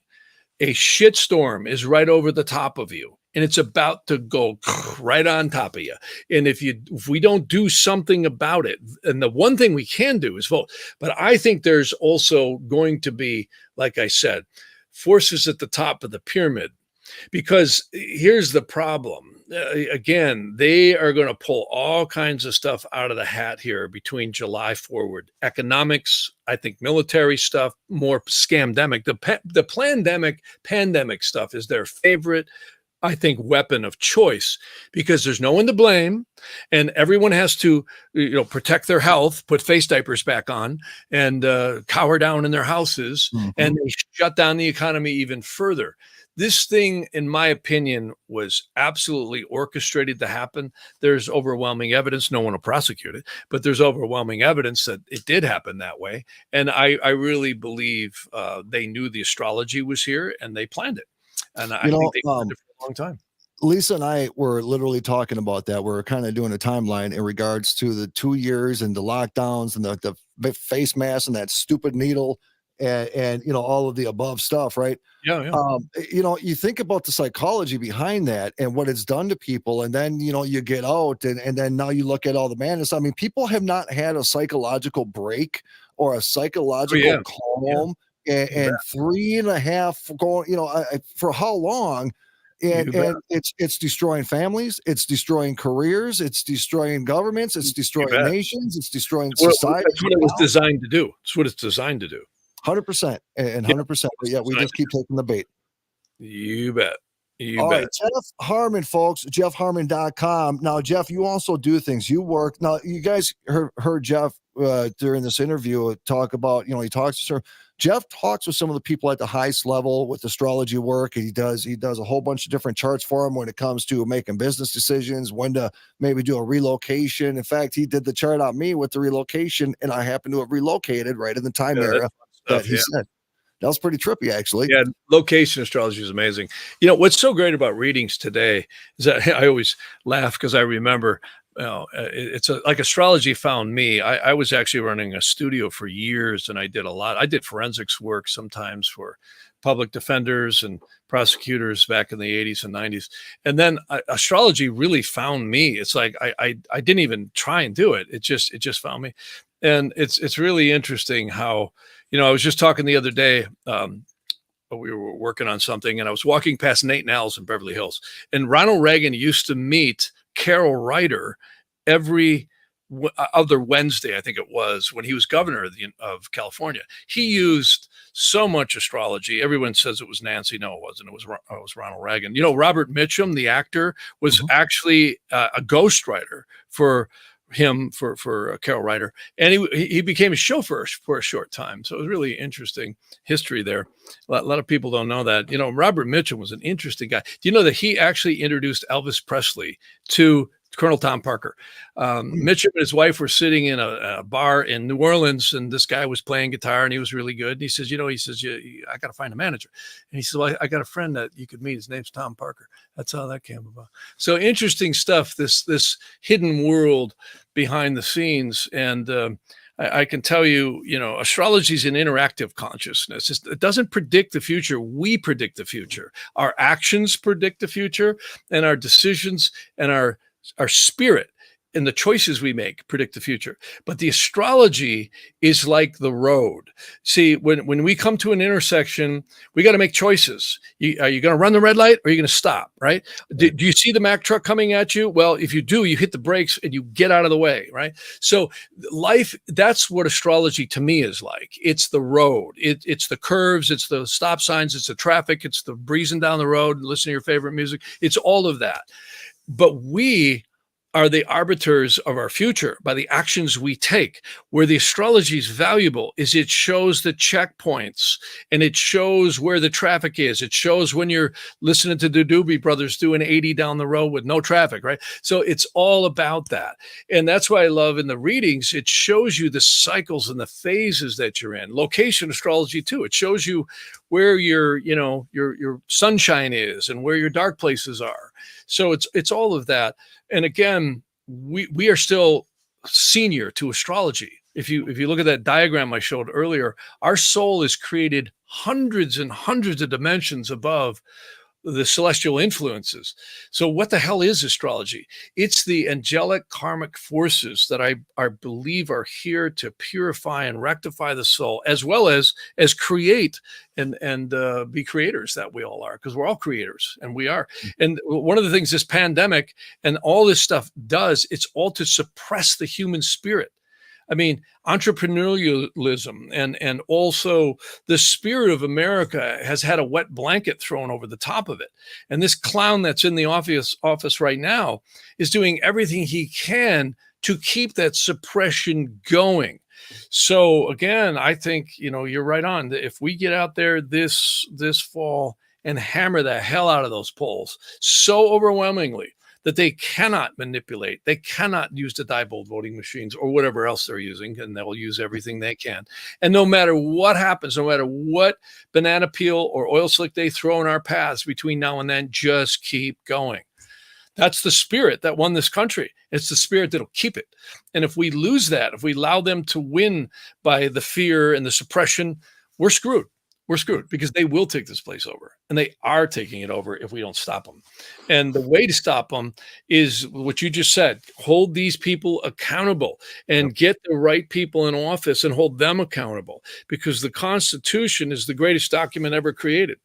a shitstorm is right over the top of you. And it's about to go right on top of you. And if we don't do something about it, and the one thing we can do is vote. But I think there's also going to be, like I said, forces at the top of the pyramid. Because here's the problem. Again, they are going to pull all kinds of stuff out of the hat here between July forward. Economics, I think military stuff, more scamdemic. The pandemic stuff is their favorite, I think, weapon of choice, because there's no one to blame and everyone has to, protect their health, put face diapers back on, and cower down in their houses, and they shut down the economy even further. This thing, in my opinion, was absolutely orchestrated to happen. There's overwhelming evidence. No one will prosecute it, but there's overwhelming evidence that it did happen that way. And I really believe they knew the astrology was here and they planned it. And I think they planned it for a long time. Lisa and I were literally talking about that. We're kind of doing a timeline in regards to the 2 years and the lockdowns and the face mask and that stupid needle and all of the above stuff, right? Yeah. You think about the psychology behind that and what it's done to people, and then you get out and then now you look at all the madness. I mean, people have not had a psychological break or a psychological calm and 3.5 going, for how long? And it's destroying families, it's destroying careers, it's destroying governments, it's destroying nations, it's destroying society. That's what it was designed to do. It's what it's designed to do. 100% and 100%. But yeah, we just keep taking the bait. You bet. All right, Jeff Harman, folks, jeffharman.com. Now, Jeff, you also do things. You work. Now, you guys heard Jeff during this interview talk about, he talks to Jeff talks with some of the people at the highest level with astrology work. And he does a whole bunch of different charts for them when it comes to making business decisions, when to maybe do a relocation. In fact, he did the chart on me with the relocation, and I happen to have relocated right in the time area that he said. That was pretty trippy, actually. Yeah, location astrology is amazing. What's so great about readings today is that I always laugh because I remember, it's like astrology found me. I was actually running a studio for years, and I did forensics work sometimes for public defenders and prosecutors back in the 80s and 90s. And then astrology really found me. It's like I didn't even try and do it. It just found me. And it's really interesting how, I was just talking the other day, we were working on something, and I was walking past Nate Nels in Beverly Hills, and Ronald Reagan used to meet Carol Ryder every other Wednesday, I think it was, when he was governor of California. He used so much astrology. Everyone says it was Nancy. No, it wasn't. It was Ronald Reagan. Robert Mitchum, the actor, was actually a ghostwriter for him for Carol Ryder, and he became a chauffeur for a short time. So it was really interesting history there. A lot of people don't know that. Robert Mitchum was an interesting guy. Do you know that he actually introduced Elvis Presley to Colonel Tom Parker? Mitchum and his wife were sitting in a bar in New Orleans, and this guy was playing guitar, and he was really good. And he says, I got to find a manager. And he said, well, I got a friend that you could meet. His name's Tom Parker. That's how that came about. So interesting stuff, this hidden world behind the scenes. And I can tell you, astrology is an interactive consciousness. It doesn't predict the future. We predict the future. Our actions predict the future, and our decisions and our spirit and the choices we make predict the future. But the astrology is like the road. See, when we come to an intersection, we got to make choices. Are you going to run the red light or are you going to stop, right? Do you see the Mack truck coming at you? Well, if you do, you hit the brakes and you get out of the way, right? So life, that's what astrology to me is like. It's the road. It's the curves. It's the stop signs. It's the traffic. It's the breezing down the road and listening to your favorite music. It's all of that. But we are the arbiters of our future by the actions we take. Where the astrology is valuable is it shows the checkpoints and it shows where the traffic is. It shows when you're listening to the Doobie Brothers doing 80 down the road with no traffic, right? So it's all about that. And that's why I love in the readings, it shows you the cycles and the phases that you're in. Location astrology too. It shows you where your sunshine is and where your dark places are. So it's all of that. And again, we are still senior to astrology. If you look at that diagram I showed earlier, our soul is created hundreds and hundreds of dimensions above the celestial influences. So what the hell is astrology? It's the angelic karmic forces that I believe are here to purify and rectify the soul, as well as create and be creators that we all are, because we're all creators and we are. And one of the things this pandemic and all this stuff does, it's all to suppress the human spirit. I mean, entrepreneurialism and also the spirit of America has had a wet blanket thrown over the top of it. And this clown that's in the office right now is doing everything he can to keep that suppression going. So again, I think, you're right on. If we get out there this fall and hammer the hell out of those polls so overwhelmingly that they cannot manipulate, they cannot use the Diebold voting machines or whatever else they're using, and they'll use everything they can. And no matter what happens, no matter what banana peel or oil slick they throw in our paths between now and then, just keep going. That's the spirit that won this country. It's the spirit that'll keep it. And if we lose that, if we allow them to win by the fear and the suppression, we're screwed. We're screwed because they will take this place over, and they are taking it over if we don't stop them. And the way to stop them is what you just said: hold these people accountable and get the right people in office and hold them accountable, because the Constitution is the greatest document ever created.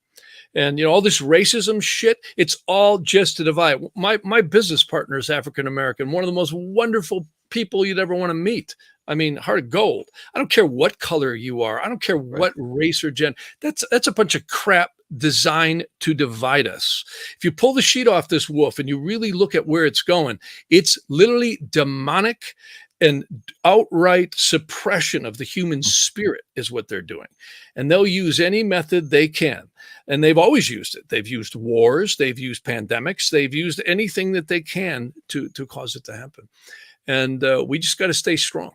And all this racism shit, it's all just to divide. My business partner is African American, one of the most wonderful people you'd ever want to meet. I mean, heart of gold. I don't care what color you are. I don't care what race or gender. That's a bunch of crap designed to divide us. If you pull the sheet off this wolf and you really look at where it's going, it's literally demonic and outright suppression of the human spirit is what they're doing. And they'll use any method they can. And they've always used it. They've used wars. They've used pandemics. They've used anything that they can to cause it to happen. And we just got to stay strong.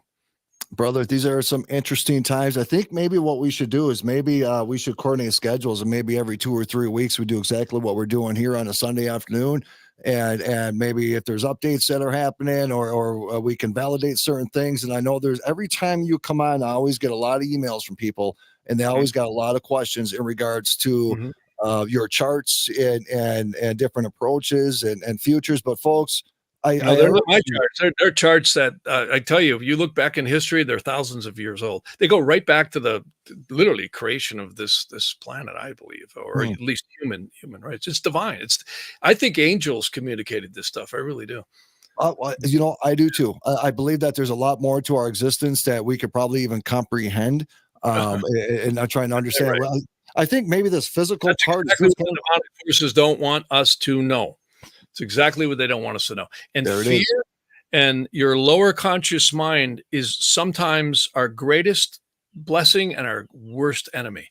Brother, these are some interesting times. I think maybe what we should do is maybe we should coordinate schedules, and maybe every 2 or 3 weeks we do exactly what we're doing here on a Sunday afternoon. And maybe if there's updates that are happening or we can validate certain things. And I know there's every time you come on, I always get a lot of emails from people, and they always got a lot of questions in regards to your charts and different approaches and futures. But folks, No, they're not my charts. They're charts that I tell you, if you look back in history, they're thousands of years old. They go right back to the literally creation of this planet, I believe, or at least human rights. It's divine. I think angels communicated this stuff. I really do. I do too. I believe that there's a lot more to our existence that we could probably even comprehend. And I'm trying to understand. Right. I think maybe this physical part. Exactly what the demonic forces don't want us to know. It's exactly what they don't want us to know. And fear and your lower conscious mind is sometimes our greatest blessing and our worst enemy,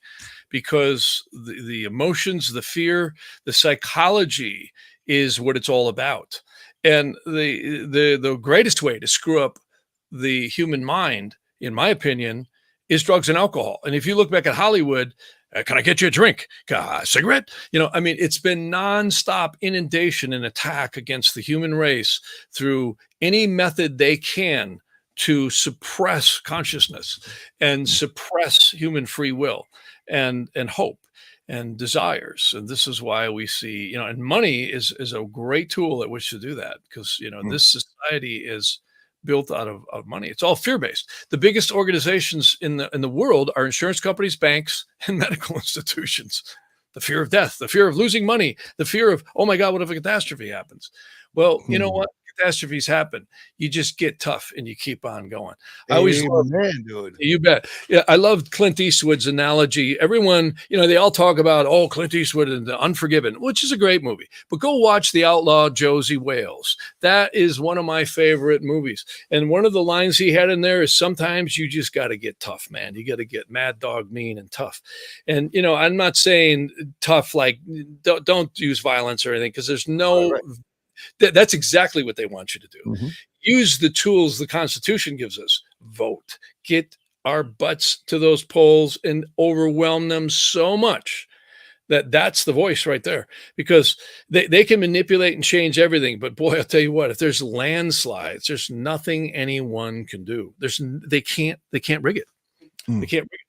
because the emotions, the fear, the psychology is what it's all about. And the greatest way to screw up the human mind, in my opinion, is drugs and alcohol. And if you look back at Hollywood, can I get you a drink? A cigarette? It's been nonstop inundation and attack against the human race through any method they can to suppress consciousness and suppress human free will and hope. and desires. And this is why we see, and money is a great tool at which to do that, because this society is built out of money. It's all fear-based. The biggest organizations in the world are insurance companies, banks, and medical institutions. The fear of death, the fear of losing money, the fear of, oh my God, what if a catastrophe happens? Well, you know what? Catastrophes happen. You just get tough and you keep on going. I always love, dude. you bet. Yeah, I loved Clint Eastwood's analogy. Everyone, they all talk about, Clint Eastwood and The Unforgiven, which is a great movie. But go watch The Outlaw Josie Wales. That is one of my favorite movies. And one of the lines he had in there is, sometimes you just got to get tough, man. You got to get mad dog mean and tough. And, I'm not saying tough like don't use violence or anything, because there's no... Right. That's exactly what they want you to do. Use the tools the Constitution gives us. Vote. Get our butts to those polls and overwhelm them so much that's the voice right there, because they can manipulate and change everything. But boy, I'll tell you what, if there's landslides, there's nothing anyone can do. They can't rig it. They can't rig it.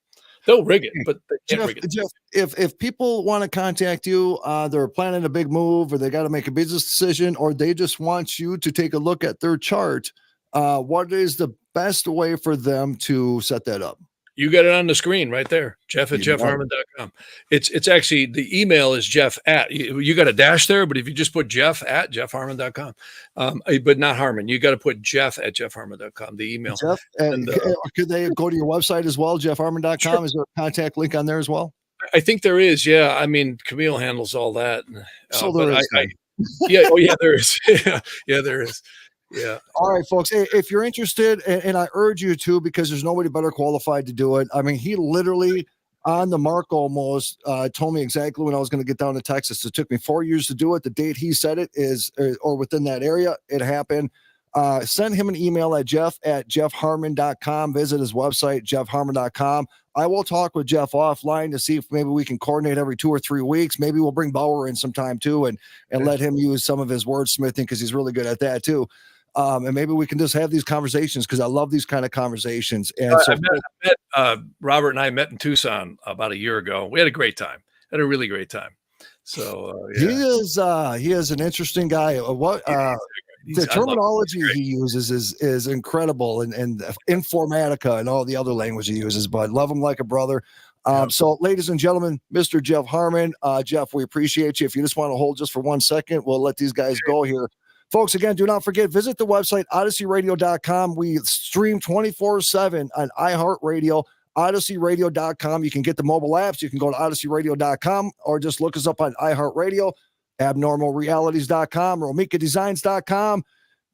They'll rig it, but they can't rig it. Jeff, if people want to contact you, they're planning a big move, or they got to make a business decision, or they just want you to take a look at their chart, what is the best way for them to set that up? You got it on the screen right there, Jeff@jeffharman.com. It's actually, the email is Jeff at, you got a dash there, but if you just put Jeff@jeffharman.com, but not Harman, you got to put Jeff@jeffharman.com, the email. Jeff, could they go to your website as well, jeffharman.com? Sure. Is there a contact link on there as well? I think there is. Yeah. I mean, Camille handles all that. So there is. Yeah. Oh yeah, there is. Yeah, there is. Yeah. All right, folks. Hey, if you're interested, and I urge you to, because there's nobody better qualified to do it. I mean, he literally on the mark almost told me exactly when I was going to get down to Texas. It took me 4 years to do it. The date he said it is, or within that area, it happened. Send him an email at jeff@jeffharman.com. Visit his website, jeffharman.com. I will talk with Jeff offline to see if maybe we can coordinate every 2 or 3 weeks. Maybe we'll bring Bauer in sometime too, and let him use some of his wordsmithing, because he's really good at that too. And maybe we can just have these conversations, because I love these kind of conversations. And so Robert and I met in Tucson about a year ago. We had a great time. Had a really great time. So yeah. He is an interesting guy. The terminology he uses is incredible, and informatica and all the other language he uses, but love him like a brother. So ladies and gentlemen, Mr. Jeff Harman, Jeff, we appreciate you. If you just want to hold just for 1 second, we'll let these guys go here. Folks, again, do not forget, visit the website, odysseyradio.com. We stream 24/7 on iHeartRadio, odysseyradio.com. You can get the mobile apps. You can go to odysseyradio.com, or just look us up on iHeartRadio, abnormalrealities.com, romikadesigns.com.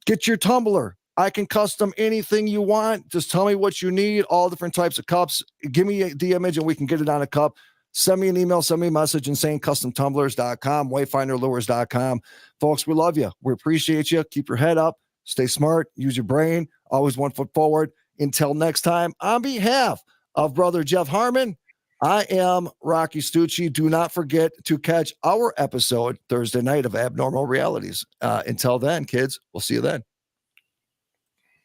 Get your tumbler. I can custom anything you want. Just tell me what you need, all different types of cups. Give me the image and we can get it on a cup. Send me an email, send me a message, insanecustomtumblers.com, wayfinderlures.com. Folks, we love you. We appreciate you. Keep your head up. Stay smart. Use your brain. Always 1 foot forward. Until next time, on behalf of brother Jeff Harman, I am Rocky Stucci. Do not forget to catch our episode Thursday night of Abnormal Realities. Until then, kids, we'll see you then.